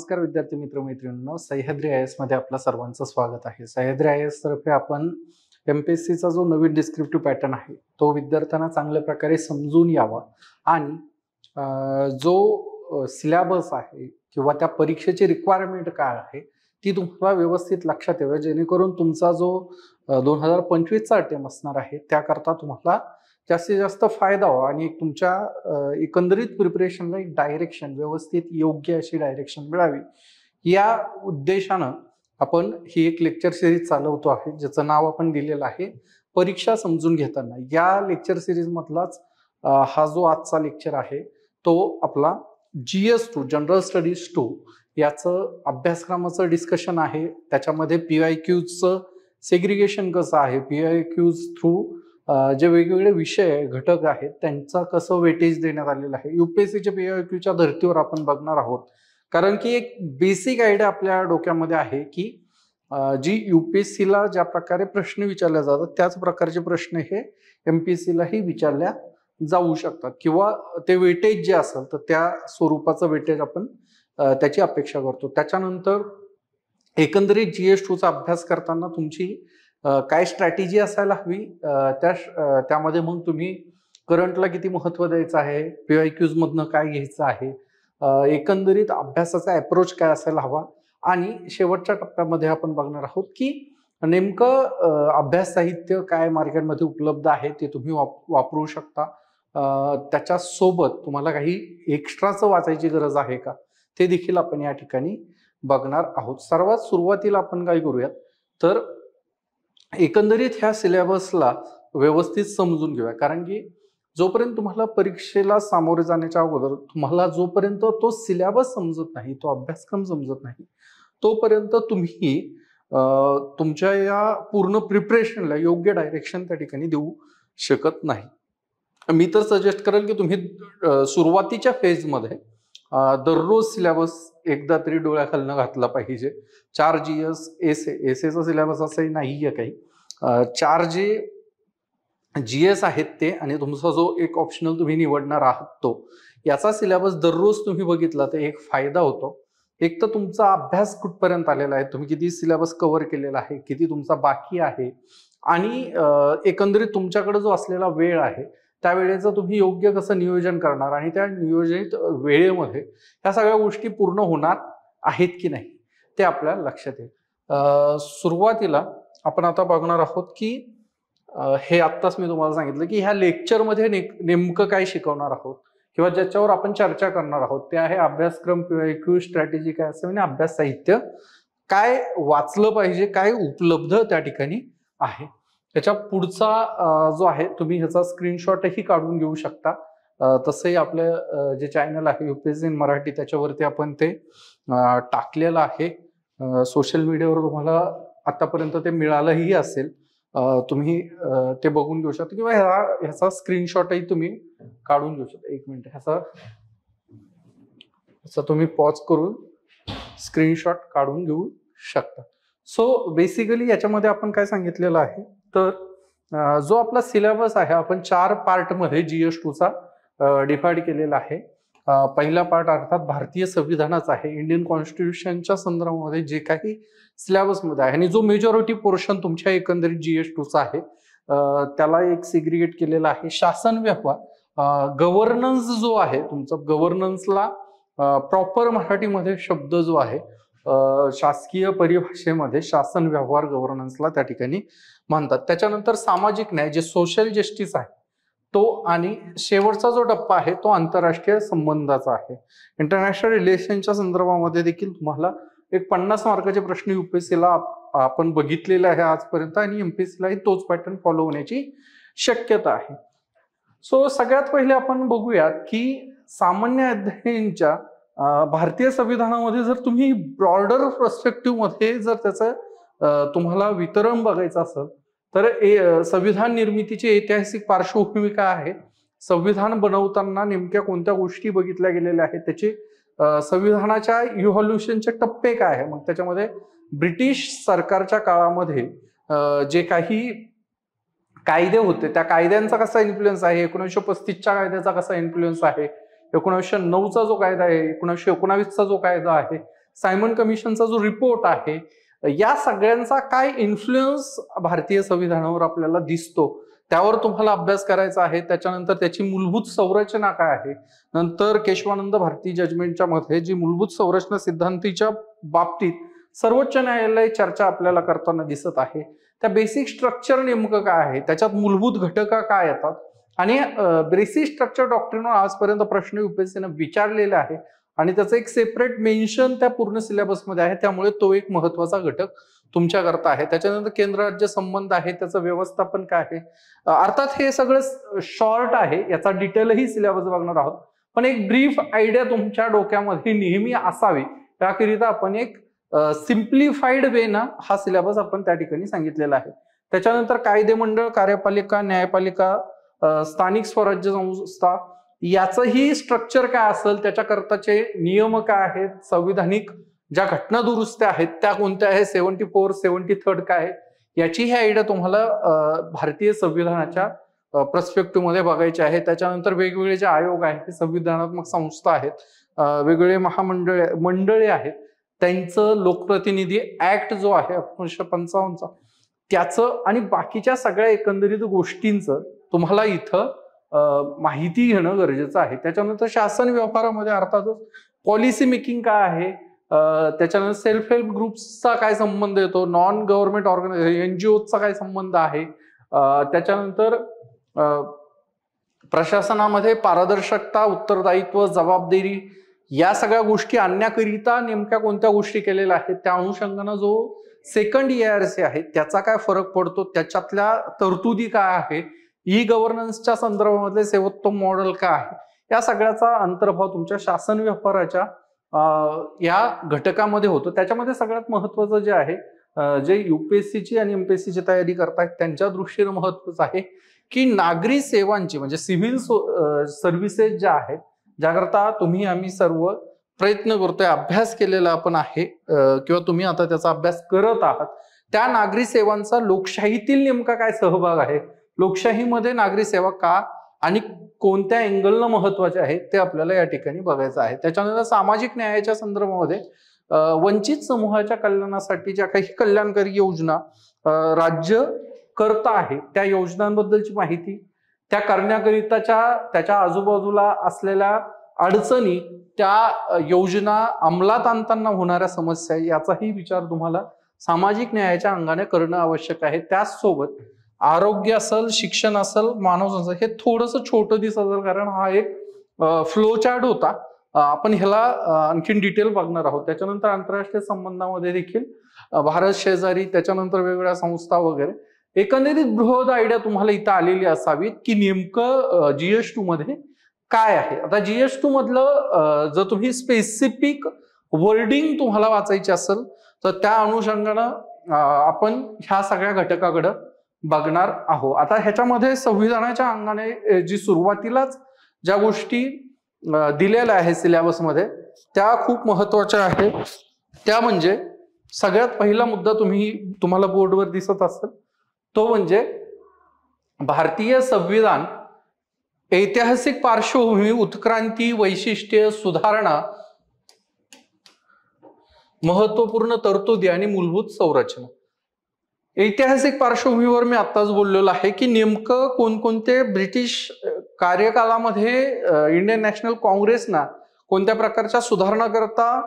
नमस्कार विद्यार्थी मित्र मैत्रिणींनो, सह्याद्री IAS मध्ये आपल्या सर्वांचं स्वागत आहे। सह्याद्री IAS तर्फे आपण MPSC चा जो नवीन डिस्क्रिप्टिव्ह पॅटर्न आहे तो विद्यार्थ्यांना चांगल्या प्रकारे समजून यावा आणि जो सिलेबस आहे किंवा त्या परीक्षेची रिक्वायरमेंट काय आहे ती तुम्हाला व्यवस्थित लक्षात यावी, जेणेकरून तुमचा जो 2025 चा अटेम्प्ट असणार आहे त्याकरता तुम्हाला जास्तीत जास्त फायदा व्हावा आणि तुमच्या एकंदरीत प्रिपरेशनला एक डायरेक्शन, व्यवस्थित योग्य अशी डायरेक्शन मिळावी, या उद्देशानं आपण ही एक लेक्चर सिरीज चालवतो आहे, ज्याचं नाव आपण दिलेलं आहे परीक्षा समजून घेताना। या लेक्चर सिरीज मधलाच हा जो आजचा लेक्चर आहे तो आपला GS2 जनरल स्टडीज 2 याचं अभ्यासक्रमाचं डिस्कशन आहे। त्याच्यामध्ये PYQचं सेग्रिगेशन कसं आहे, PYQs थ्रू जे वेगवेगळे विषय घटक आहेत त्यांचा कसं वेटेज देण्यात आलेलं आहे, UPSCच्या PYQच्या धर्तीवर आपण बघणार आहोत। कारण की एक बेसिक आयडिया आपल्या डोक्यामध्ये आहे की जी UPSCला ज्या प्रकारे प्रश्न विचारले जातात त्याच प्रकारचे प्रश्न हे MPSCलाही विचारल्या जाऊ शकतात किंवा ते वेटेज जे असेल तर त्या स्वरूपाचं वेटेज आपण त्याची अपेक्षा करतो। त्याच्यानंतर एकंदरीत GS2चा अभ्यास करताना तुमची काय स्ट्रॅटेजी असायला हवी, त्यामध्ये मग तुम्ही करंटला किती महत्त्व द्यायचं आहे, PYQs मधनं काय घ्यायचं आहे, एकंदरीत अभ्यासाचा अप्रोच काय असायला हवा, आणि शेवटच्या टप्प्यामध्ये आपण बघणार आहोत की नेमकं अभ्यास साहित्य काय मार्केटमध्ये उपलब्ध आहे ते तुम्ही वापरू शकता, त्याच्यासोबत तुम्हाला काही एक्स्ट्राचं वाचायची गरज आहे का ते देखील आपण या ठिकाणी बघणार आहोत। सर्वात सुरुवातीला आपण काय करूयात तर एकंदरीत ह्या सिलेबसला व्यवस्थित समजून घेऊया। कारण की जोपर्यंत तुम्हाला परीक्षेला सामोरे जाण्याच्या अगोदर तुम्हाला जोपर्यंत तो सिलेबस समजत नाही, तो अभ्यासक्रम समजत नाही, तोपर्यंत तुम्ही तुमच्या या पूर्ण प्रिपरेशनला योग्य डायरेक्शन त्या ठिकाणी देऊ शकत नाही। मी तर सजेस्ट करेल की तुम्ही सुरुवातीच्या फेजमध्ये दररोज सिलेबस एकदा तरी डोळ्याखालनं घातला पाहिजे। 4 GS एसेचा सिलेबस असंही नाहीये काही, 4 जे GS आहेत ते आणि तुमचा जो एक ऑप्शनल तुम्ही निवडणार आहात तो, याचा सिलेबस दररोज तुम्ही बघितला तर एक फायदा होतो। एक तर तुमचा अभ्यास कुठपर्यंत आलेला आहे, तुम्ही किती सिलेबस कव्हर केलेला आहे, किती तुमचा बाकी आहे, आणि एकंदरीत तुमच्याकडे जो असलेला वेळ आहे त्या वेळेचं तुम्ही योग्य कसं नियोजन करणार आणि त्या नियोजित वेळेमध्ये ह्या सगळ्या गोष्टी पूर्ण होणार आहेत की नाही ते आपल्याला लक्षात येईल। सुरुवातीला आपण आता बघणार आहोत की हे आत्ताच मी तुम्हाला सांगितलं की ह्या लेक्चरमध्ये नेमकं काय शिकवणार आहोत किंवा ज्याच्यावर आपण चर्चा करणार आहोत ते आहे अभ्यासक्रम, PYQ स्ट्रॅटेजी काय असेल आणि अभ्यास साहित्य काय वाचलं पाहिजे, काय उपलब्ध त्या ठिकाणी आहे। त्याच्या पुढचा जो आहे तुम्ही ह्याचा स्क्रीनशॉटही काढून घेऊ शकता। तसंही आपलं जे चॅनल आहे UPSC इन मराठी त्याच्यावरती आपण ते टाकलेलं आहे, सोशल मीडियावर तुम्हाला आतापर्यंत ते मिळालंही असेल, तुम्ही ते बघून घेऊ शकता किंवा ह्याचा स्क्रीनशॉटही तुम्ही काढून घेऊ शकता। एक मिनिट, ह्याचा तुम्ही पॉज करून स्क्रीनशॉट काढून घेऊ शकता। सो बेसिकली याच्यामध्ये आपण काय सांगितलेलं आहे तर जो आपला सिलेबस आहे आपण 4 पार्टमध्ये GS2चा डिवाइड केलेला आहे। पहिला पार्ट अर्थात भारतीय संविधानाचा आहे, इंडियन कॉन्स्टिट्यूशनच्या संदर्भामध्ये जे काही सिलेबसमध्ये आहे, आणि जो मेजॉरिटी पोर्शन तुमच्या एकंदरीत GS2चा आहे त्याला एक सेग्रिगेट केलेला आहे। शासन व्यवहार, गव्हर्नन्स जो आहे तुमचा, गव्हर्नन्सला प्रॉपर मराठीमध्ये शब्द जो आहे शासकीय परिभाषेमध्ये शासन व्यवहार गव्हर्नन्सला त्या ठिकाणी म्हणतात। त्याच्यानंतर सामाजिक न्याय जे सोशल जस्टिस आहे तो, आणि शेवटचा जो टप्पा आहे तो आंतरराष्ट्रीय संबंधाचा आहे। इंटरनॅशनल रिलेशनच्या संदर्भामध्ये देखील तुम्हाला एक 50 मार्काचे प्रश्न UPSCला आपण बघितलेले आहे आजपर्यंत, आणि MPSCलाही तोच पॅटर्न फॉलो होण्याची शक्यता आहे। सो सगळ्यात पहिले आपण बघूयात की सामान्य अध्ययनाच्या भारतीय संविधानामध्ये जर तुम्ही ब्रॉडर पर्स्पेक्टिव्ह मध्ये जर त्याचं तुम्हाला वितरण बघायचं असेल तर संविधान निर्मितीची ऐतिहासिक पार्श्वभूमी काय आहे, संविधान बनवताना नेमक्या कोणत्या गोष्टी बघितल्या गेलेल्या आहेत, त्याचे संविधानाच्या इव्हॉल्युशनचे टप्पे काय आहे, मग त्याच्यामध्ये ब्रिटिश सरकारच्या काळामध्ये जे काही कायदे होते त्या कायद्यांचा कसा इन्फ्लुएन्स आहे, 1935च्या कायद्याचा कसा इन्फ्लुएन्स आहे, 1909चा जो कायदा आहे, 1919चा जो कायदा आहे सायमन कमिशनचा जो रिपोर्ट आहे, या सगळ्यांचा काय इन्फ्लुएन्स भारतीय संविधानावर आपल्याला दिसतो त्यावर तुम्हाला अभ्यास करायचा आहे. त्याच्यानंतर त्याची मूलभूत संरचना काय आहे, नंतर केशवानंद भारती जजमेंटच्या मध्ये जी मूलभूत संरचना सिद्धांतीच्या बाबतीत सर्वोच्च न्यायालय चर्चा आपल्याला करताना दिसत आहे. त्या बेसिक स्ट्रक्चर नेमकं काय आहे, त्याच्यात मूलभूत घटक काय येतात, आणि बेसिक स्ट्रक्चर डॉक्ट्रिनवर आजपर्यंत प्रश्न UPSCने विचारलेले आहे आणि त्याचं एक सेपरेट मेन्शन त्या पूर्ण सिलेबसमध्ये आहे. त्यामुळे तो एक महत्वाचा घटक तुमच्याकरता आहे. त्याच्यानंतर केंद्र राज्य संबंध आहे, त्याचं व्यवस्थापन काय आहे. अर्थात हे सगळं शॉर्ट आहे, याचा डिटेलही सिलेबस बघणार आहोत, पण एक ब्रीफ आयडिया तुमच्या डोक्यामध्ये नेहमी असावी त्याकरिता आपण एक सिम्प्लिफाईड वे ना हा सिलेबस आपण त्या ठिकाणी सांगितलेला आहे. त्याच्यानंतर कायदेमंडळ, कार्यपालिका, न्यायपालिका, स्थानिक स्वराज्य संस्था याचंही स्ट्रक्चर काय असेल, त्याच्याकरताचे नियम काय आहेत, संविधानिक ज्या घटना दुरुस्त्या आहेत त्या कोणत्या आहेत, 74, 73 काय आहे, याची ही आयडिया तुम्हाला भारतीय संविधानाच्या पर्स्पेक्टिव्ह मध्ये बघायची आहे. त्याच्यानंतर वेगवेगळे जे आयोग आहेत, संविधानात्मक संस्था आहेत, वेगवेगळे मंडळे आहेत, त्यांचं लोकप्रतिनिधी ऍक्ट जो आहे 1955चा त्याचं आणि बाकीच्या सगळ्या एकंदरीत गोष्टींचं तुम्हाला इथं माहिती घेणं गरजेचं आहे. त्याच्यानंतर शासन व्यवहारामध्ये अर्थातच पॉलिसी मेकिंग काय आहे, त्याच्यानंतर सेल्फ हेल्प ग्रुप्सचा काय संबंध येतो, नॉन गव्हर्नमेंट ऑर्गनायझेशन NGOचा काय संबंध आहे, त्याच्यानंतर प्रशासनामध्ये पारदर्शकता, उत्तरदायित्व, जबाबदारी या सगळ्या गोष्टी आणण्याकरिता नेमक्या कोणत्या गोष्टी केलेल्या आहेत, त्या अनुषंगानं जो सेकंड ERC आहे त्याचा काय फरक पडतो, त्याच्यातल्या तरतुदी काय आहे, गव्हर्नन्सच्या संदर्भामधले सर्वोत्तम मॉडेल काय आहे, या सगळ्याचा अंतर्भाव तुमच्या शासन व्यवहाराच्या या घटकामध्ये होतो. त्याच्यामध्ये सगळ्यात महत्वाचं जे आहे, जे UPSCची आणि MPSCची तयारी करतायत त्यांच्या दृष्टीने महत्वाचं आहे की नागरी सेवांची म्हणजे सिव्हिल सर्व्हिसेस ज्या आहेत, ज्याकरता तुम्ही आम्ही सर्व प्रयत्न करतोय, अभ्यास केलेला आपण आहे किंवा तुम्ही आता त्याचा अभ्यास करत आहात, त्या नागरी सेवांचा लोकशाहीतील नेमका काय सहभाग आहे, लोकशाहीमध्ये नागरी सेवा का आणि कोणत्या अँगलनं महत्वाचे आहे ते आपल्याला या ठिकाणी बघायचं आहे. त्याच्यानंतर सामाजिक न्यायाच्या संदर्भामध्ये वंचित समूहाच्या कल्याणासाठी ज्या काही कल्याणकारी योजना राज्य करत आहे त्या योजनांबद्दलची माहिती, त्या करण्याकरिताच्या त्याच्या आजूबाजूला असलेल्या अडचणी, त्या योजना अंमलात आणताना होणाऱ्या समस्या याचाही विचार तुम्हाला सामाजिक न्यायाच्या अंगाने करणं आवश्यक आहे. त्याचसोबत आरोग्य असेल, शिक्षण असेल, मानव संसाधन, हे थोडंसं छोटं दिसत कारण हा एक फ्लो चार्ट होता, आपण ह्याला आणखीन डिटेल बघणार आहोत. त्याच्यानंतर आंतरराष्ट्रीय संबंधामध्ये देखील भारत शेजारी, त्याच्यानंतर वेगवेगळ्या संस्था वगैरे, एकंदरीत बृहद आयडिया तुम्हाला इथं आलेली असावी की नेमकं GS2 मध्ये काय आहे. आता GS2 मधलं जर तुम्ही स्पेसिफिक वर्डिंग तुम्हाला वाचायची असेल तर त्या अनुषंगानं आपण ह्या सगळ्या घटकाकडे बघणार आहोत. आता ह्याच्यामध्ये संविधानाच्या अंगाने जी सुरुवातीलाच ज्या गोष्टी दिलेल्या आहे सिलेबसमध्ये त्या खूप महत्वाच्या आहेत. त्या म्हणजे सगळ्यात पहिला मुद्दा तुम्हाला बोर्डवर दिसत असेल तो म्हणजे भारतीय संविधान ऐतिहासिक पार्श्वभूमी, उत्क्रांती, वैशिष्ट्य, सुधारणा, महत्वपूर्ण तरतुदी आणि मूलभूत संरचना. ऐतिहासिक पार्श्वभूमीवर मी आत्ताच बोललेलो आहे की नेमकं कोणकोणते ब्रिटिश कार्यकालामध्ये इंडियन नॅशनल काँग्रेसना कोणत्या प्रकारच्या सुधारणा करता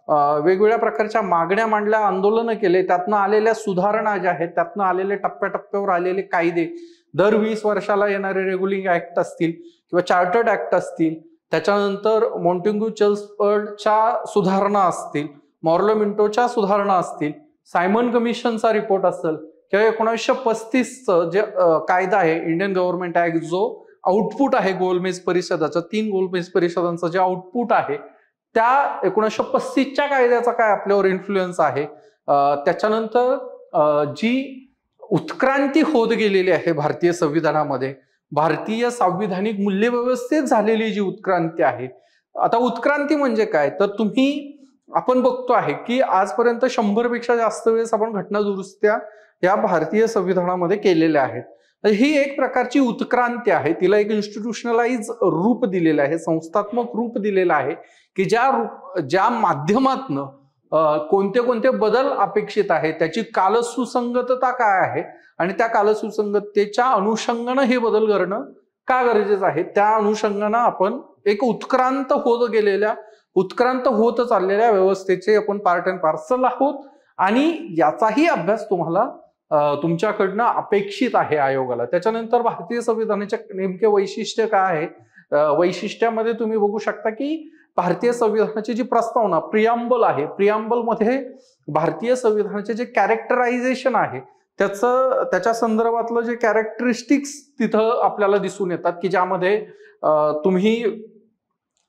वेगवेगळ्या प्रकारच्या मागण्या मांडल्या, आंदोलनं केले, त्यातनं आलेल्या सुधारणा ज्या आहेत, त्यातनं आलेले टप्प्याटप्प्यावर आलेले कायदे, दर 20 वर्षाला येणारे रेग्युलिंग ऍक्ट असतील किंवा चार्टर्ड ऍक्ट असतील, त्याच्यानंतर मॉन्टेग्यू चेम्सफोर्डच्या सुधारणा असतील, मॉर्लो मिंटोच्या सुधारणा असतील, सायमन कमिशनचा रिपोर्ट असेल किंवा 1935चं जे कायदा आहे इंडियन गव्हर्नमेंट ऍक्ट, जो आउटपुट आहे गोलमेज परिषदाचं, 3 गोलमेज परिषदांचं जे आउटपुट आहे त्या 1935च्या कायद्याचा काय आपल्यावर इन्फ्लुएन्स आहे. त्याच्यानंतर जी उत्क्रांती होत गेलेली आहे भारतीय संविधानामध्ये, भारतीय संविधानिक मूल्यव्यवस्थेत झालेली जी उत्क्रांती आहे. आता उत्क्रांती म्हणजे काय तर आपण बघतो आहे की आजपर्यंत 100 पेक्षा जास्त वेळेस आपण घटना दुरुस्त्या या भारतीय संविधानामध्ये केलेल्या आहेत. ही एक प्रकारची उत्क्रांती आहे, तिला एक इन्स्टिट्यूशनलाइज रूप दिलेलं आहे, संस्थात्मक रूप दिलेलं आहे की ज्या माध्यमातनं कोणते कोणते बदल अपेक्षित आहे, त्याची कालसुसंगतता काय आहे आणि त्या कालसुसंगततेच्या अनुषंगानं हे बदल करणं का गरजेचं आहे, त्या अनुषंगानं आपण एक उत्क्रांत होत चाललेल्या व्यवस्थेचे आपण पार्ट अँड पार्सल आहोत आणि याचाही अभ्यास तुम्हाला तुमच्याकडनं अपेक्षित आहे आयोगाला. त्याच्यानंतर भारतीय संविधानाचे नेमके वैशिष्ट्य काय आहे, वैशिष्ट्यामध्ये तुम्ही बघू शकता की भारतीय संविधानाची जी प्रस्तावना प्रियांबल आहे, प्रियांबलमध्ये भारतीय संविधानाचे जे कॅरेक्टरायझेशन आहे त्याच्या संदर्भातलं जे कॅरेक्टरिस्टिक्स तिथं आपल्याला दिसून येतात की ज्यामध्ये तुम्ही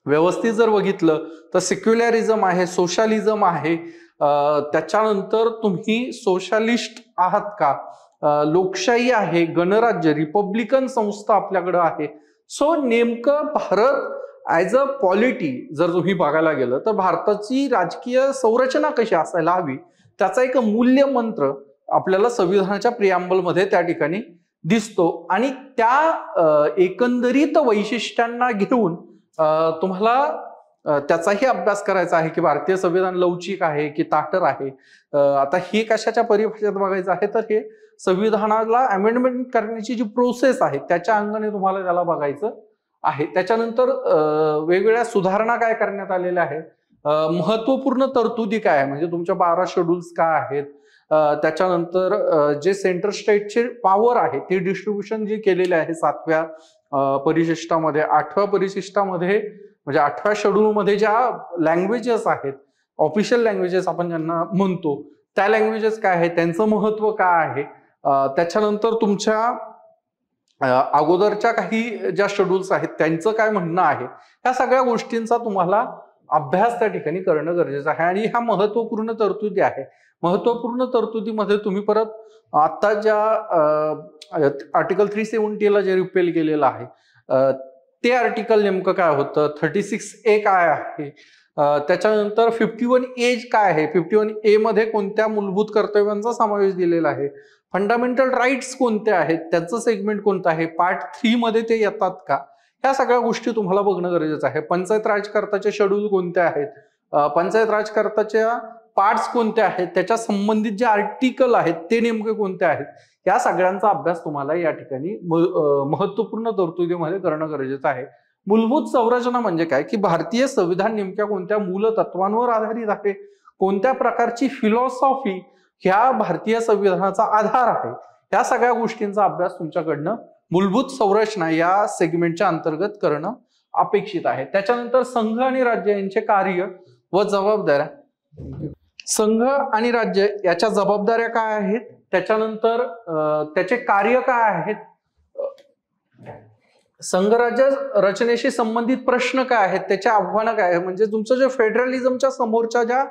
व्यवस्थित जर बघितलं तर सेक्युलरिझम आहे, सोशलिझम आहे, त्याच्यानंतर तुम्ही सोशलिस्ट आहात का, लोकशाही आहे, गणराज्य रिपब्लिकन संस्था आपल्याकडे आहे. सो नेमकं भारत ऍज अ पॉलिटी जर तुम्ही बघायला गेलं तर भारताची राजकीय संरचना कशी असायला हवी त्याचा एक मूल्य मंत्र आपल्याला संविधानाच्या प्रियांबलमध्ये त्या ठिकाणी दिसतो आणि त्या एकंदरीत वैशिष्ट्यांना घेऊन तुम्हाला त्याचाही अभ्यास करायचा आहे की भारतीय संविधान लवचिक आहे की ताठर आहे. आता हे कशाच्या परिभाषेत बघायचं आहे तर हे संविधानाला अमेंडमेंट करण्याची जी प्रोसेस आहे त्याच्या अंगाने तुम्हाला त्याला बघायचं आहे. त्याच्यानंतर वेगवेगळ्या सुधारणा काय करण्यात आलेल्या आहेत, महत्वपूर्ण तरतुदी काय आहे म्हणजे तुमच्या 12 शेड्यूल्स काय आहेत, त्याच्यानंतर जे सेंट्रल स्टेटचे पॉवर आहे ते डिस्ट्रीब्युशन जे केलेले आहे 7व्या परिशिष्टामध्ये, 8व्या परिशिष्टामध्ये म्हणजे 8व्या शेड्यूलमध्ये ज्या लँग्वेजेस आहेत, ऑफिशियल लँग्वेजेस आपण ज्यांना म्हणतो त्या लँग्वेजेस काय आहे, त्यांचं महत्व काय आहे, त्याच्यानंतर तुमच्या अगोदरच्या काही ज्या शेड्यूल्स आहेत त्यांचं काय म्हणणं आहे, या सगळ्या गोष्टींचा तुम्हाला अभ्यास त्या ठिकाणी करणं गरजेचं आहे. आणि ह्या महत्वपूर्ण तरतुदी आहे. महत्वपूर्ण तरतुदीमध्ये तुम्ही परत आता ज्या आर्टिकल 370 जे रिपेल केलेलं आहे ते आर्टिकल नेमकं काय होतं, 36A काय आहे, त्याच्यानंतर 51A काय आहे, 51A मध्ये कोणत्या मूलभूत कर्तव्यांचा समावेश दिलेला आहे, फंडामेंटल राईट्स कोणते आहेत, त्याचं सेगमेंट कोणतं आहे, पार्ट 3 मध्ये ते येतात का, ह्या सगळ्या गोष्टी तुम्हाला बघणं गरजेचं आहे. पंचायत राजकर्ताचे शेड्यूल कोणते आहेत, पंचायत राजकर्ताच्या पार्ट्स कोणते आहेत, त्याच्या संबंधित जे आर्टिकल आहेत ते नेमके कोणते आहेत, या सगळ्यांचा अभ्यास तुम्हाला या ठिकाणी महत्वपूर्ण तरतुदीमध्ये करणं गरजेचं आहे. मूलभूत संरचना म्हणजे काय की भारतीय संविधान नेमक्या कोणत्या मूलतत्वांवर आधारित आहे, कोणत्या प्रकारची फिलॉसॉफी ह्या भारतीय संविधानाचा आधार आहे, या सगळ्या गोष्टींचा अभ्यास तुमच्याकडनं मूलभूत संरचना या सेगमेंटच्या अंतर्गत करणं अपेक्षित आहे. त्याच्यानंतर संघ आणि राज्य यांचे कार्य व जबाबदाऱ्या, संघ आणि राज्य याच्या जबाबदाऱ्या काय आहेत, त्याच्यानंतर त्याचे कार्य काय आहेत, संघराज्य रचनेशी संबंधित प्रश्न काय आहेत, त्याचे आव्हानं काय आहेत, म्हणजे तुमचं जे फेडरलिझमच्या समोरच्या ज्या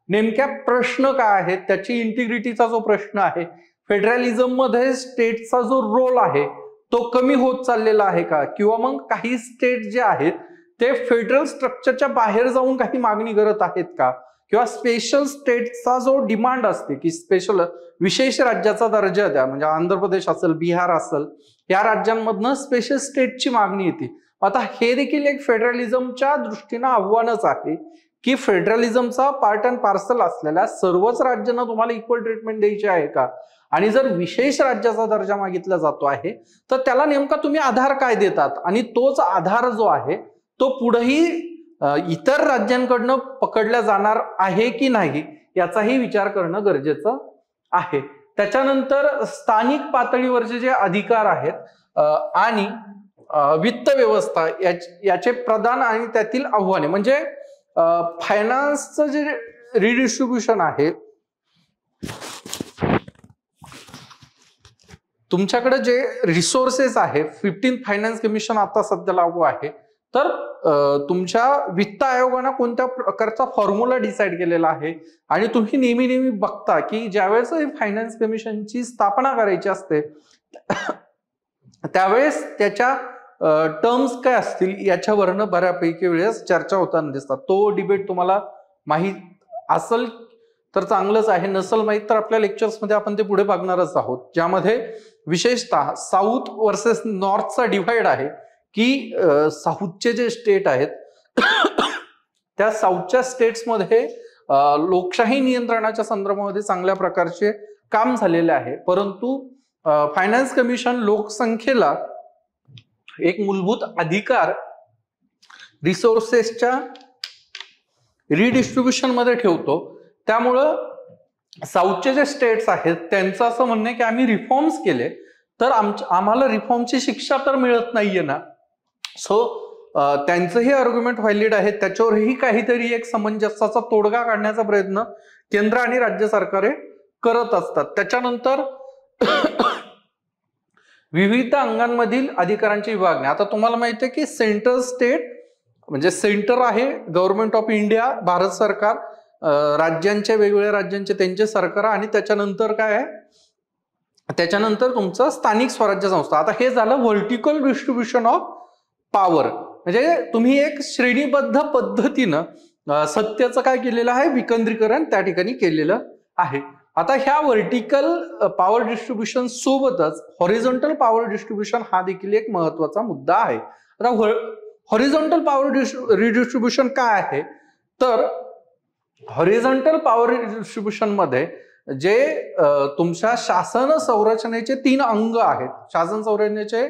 नेमक्या प्रश्न काय आहेत, त्याची इंटिग्रिटीचा जो प्रश्न आहे, फेडरलिझम मध्ये स्टेटचा जो रोल आहे तो कमी होत चाललेला आहे का, किंवा मग काही स्टेट जे आहेत ते फेडरल स्ट्रक्चरच्या बाहेर जाऊन काही मागणी करत आहेत का, किंवा स्पेशल स्टेटचा जो डिमांड असते की स्पेशल विशेष राज्याचा दर्जा द्या, म्हणजे आंध्र प्रदेश असेल, बिहार असेल, या राज्यांमधनं स्पेशल स्टेटची मागणी येते. आता हे देखील एक फेडरलिझमच्या दृष्टीनं आव्हानच आहे की फेडरलिझमचा पार्ट अँड पार्सल असलेल्या सर्वच राज्यांना तुम्हाला इक्वल ट्रीटमेंट द्यायची आहे का, आणि जर विशेष राज्याचा दर्जा मागितला जातो आहे तर त्याला नेमका तुम्ही आधार काय देतात, आणि तोच आधार जो आहे तो पुढेही इतर राज्यांकडनं पकडला जाणार आहे की नाही याचाही विचार करणं गरजेचं आहे. त्याच्यानंतर स्थानिक पातळीवरचे जे अधिकार आहेत आणि वित्त व्यवस्था याचे प्रदान आणि त्यातील आव्हाने, म्हणजे फायनान्सचं जे रिडिस्ट्रीब्युशन आहे, तुमच्याकडे जे रिसोर्सेस आहे, 15th फायनान्स कमिशन आता सध्या लागू आहे, तर तुमच्या वित्त आयोगानं कोणत्या प्रकारचा फॉर्म्युला डिसाईड केलेला आहे, आणि तुम्ही नेहमी बघता की ज्यावेळेस फायनान्स कमिशनची स्थापना करायची असते त्यावेळेस त्याच्या टर्म्स काय असतील याच्यावरनं बऱ्यापैकी वेळेस चर्चा होताना दिसतात. तो डिबेट तुम्हाला माहीत असेल तर चांगलंच आहे, नसेल माहीत तर आपल्या लेक्चर्समध्ये आपण ते पुढे बघणारच आहोत, ज्यामध्ये विशेषतः साऊथ वर्सेस नॉर्थचा डिव्हाइड आहे की साऊथचे जे स्टेट आहेत त्या साऊथच्या स्टेट्समध्ये लोकशाही नियंत्रणाच्या संदर्भामध्ये चांगल्या प्रकारचे काम झालेले आहे. परंतु फायनान्स कमिशन लोकसंख्येला एक मूलभूत अधिकार रिसोर्सेसच्या रिडिस्ट्रीब्युशन मध्ये ठेवतो. त्यामुळं साऊथचे जे स्टेट्स आहेत त्यांचं असं म्हणणं आहे की आम्ही रिफॉर्म्स केले तर आम्हाला रिफॉर्मची शिक्षा तर मिळत नाहीये ना. सो त्यांचंही आर्ग्युमेंट व्हॅलिड आहे. त्याच्यावरही काहीतरी एक समंजसाचा तोडगा काढण्याचा प्रयत्न केंद्र आणि राज्य सरकारे करत असतात. त्याच्यानंतर विविध अंगांमधील अधिकारांची विभागणी. आता तुम्हाला माहिती आहे की सेंट्रल स्टेट म्हणजे सेंटर आहे गव्हर्नमेंट ऑफ इंडिया, भारत सरकार, राज्यांचे वेगवेगळ्या राज्यांचे त्यांचे सरकार, आणि त्याच्यानंतर काय आहे, त्याच्यानंतर तुमचं स्थानिक स्वराज्य संस्था. आता हे झालं व्हर्टिकल डिस्ट्रीब्युशन ऑफ पॉवर. म्हणजे तुम्ही एक श्रेणीबद्ध पद्धतीनं सत्तेचं काय केलेलं आहे, विकेंद्रीकरण त्या ठिकाणी केलेलं आहे. आता ह्या व्हर्टिकल पॉवर डिस्ट्रीब्युशन सोबतच हॉरिझॉन्टल पॉवर डिस्ट्रीब्युशन हा देखील एक महत्वाचा मुद्दा आहे. आता हॉरिझॉन्टल पॉवर रिडिस्ट्रीब्युशन काय आहे, तर हॉरिझॉन्टल पॉवर डिस्ट्रीब्युशन मध्ये जे तुमच्या शासन संरचनेचे 3 अंग आहेत. शासन संरचनेचे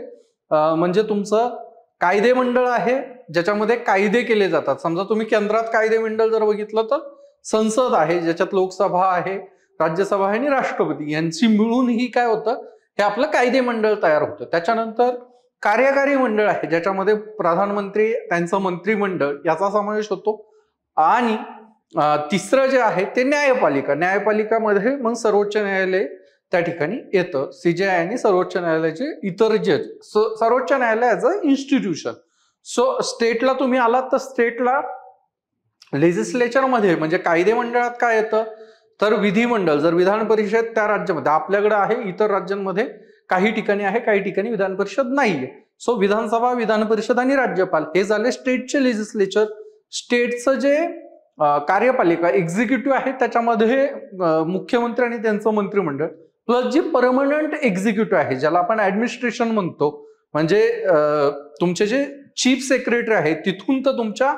म्हणजे तुमचं कायदे मंडळ आहे ज्याच्यामध्ये कायदे केले जातात. समजा तुम्ही केंद्रात कायदे मंडळ जर बघितलं तर संसद आहे ज्याच्यात लोकसभा आहे, राज्यसभा आहे आणि राष्ट्रपती यांची मिळून ही काय होतं, हे आपलं कायदे मंडळ तयार होतं. त्याच्यानंतर कार्यकारी मंडळ आहे ज्याच्यामध्ये प्रधानमंत्री, त्यांचं मंत्रिमंडळ याचा समावेश होतो. आणि तिसरं जे आहे ते न्यायपालिका. न्यायपालिकामध्ये मग सर्वोच्च न्यायालय त्या ठिकाणी येतं, सीजेआय आणि सर्वोच्च न्यायालयाचे इतर जज. सर्वोच्च न्यायालय ॲज अ इन्स्टिट्यूशन. सो स्टेटला तुम्ही आलात तर स्टेटला लेजिस्लेचर मध्ये म्हणजे कायदे मंडळात काय येतं, तर विधिमंडळ. जर विधान परिषद त्या राज्यामध्ये आपल्याकडे आहे, इतर राज्यांमध्ये काही ठिकाणी आहे, काही ठिकाणी विधान परिषद नाहीये. सो विधानसभा, विधान परिषद आणि राज्यपाल हे झाले स्टेटचे लेजिस्लेचर. स्टेटचं जे कार्यपालिका एक्झिक्युटिव्ह आहे त्याच्यामध्ये मुख्यमंत्री आणि त्यांचं मंत्रिमंडळ, प्लस जी परमनंट एक्झिक्युटिव्ह आहे ज्याला आपण ऍडमिनिस्ट्रेशन म्हणतो, म्हणजे तुमचे जे चीफ सेक्रेटरी आहे तिथून तर तुमच्या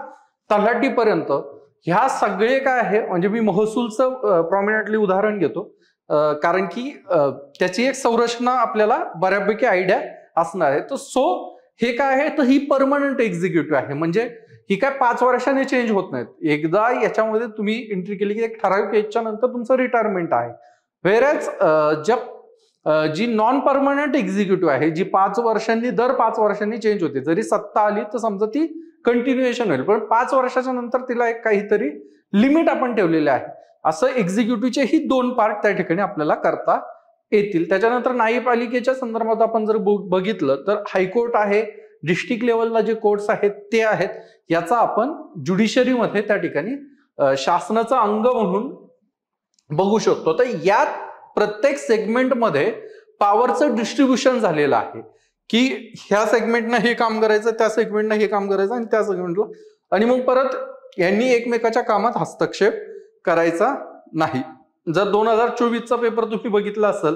तलाठीपर्यंत, ह्या सगळे काय आहे, म्हणजे मी महसूलचं प्रॉमिनंटली उदाहरण घेतो कारण की त्याची एक संरचना आपल्याला बऱ्यापैकी आयडिया असणार आहे. तर सो हे काय आहे, तर ही परमनंट एक्झिक्युटिव्ह आहे. म्हणजे ही काय 5 वर्षांनी चेंज होत नाहीत. एकदा याच्यामध्ये तुम्ही एंट्री केली की एक ठराविक एजच्या नंतर तुमचं रिटायरमेंट आहे. व्हेरॅज जी नॉन परमनंट एक्झिक्युटिव्ह आहे जी 5 वर्षांनी, दर 5 वर्षांनी चेंज होते. जरी सत्ता आली तर समजा ती कंटिन्युएशन होईल, पण 5 वर्षाच्या नंतर तिला एक काहीतरी लिमिट आपण ठेवलेले आहे. असं एक्झिक्युटिव्हचे ही 2 पार्ट त्या ठिकाणी आपल्याला करता येतील. त्याच्यानंतर न्यायपालिकेच्या संदर्भात आपण जर बघितलं तर हायकोर्ट आहे, डिस्ट्रिक्ट लेवलला जे कोर्ट्स आहेत ते आहेत. याचा आपण ज्युडिशरीमध्ये त्या ठिकाणी शासनाचं अंग म्हणून बघू शकतो. तर यात प्रत्येक सेगमेंटमध्ये पॉवरचं डिस्ट्रीब्युशन झालेलं आहे की ह्या सेगमेंटनं हे काम करायचं, त्या सेगमेंटनं हे काम करायचं आणि त्या सेगमेंटला, आणि मग परत यांनी एकमेकाच्या कामात हस्तक्षेप करायचा नाही. जर 2024चा पेपर तुम्ही बघितला असेल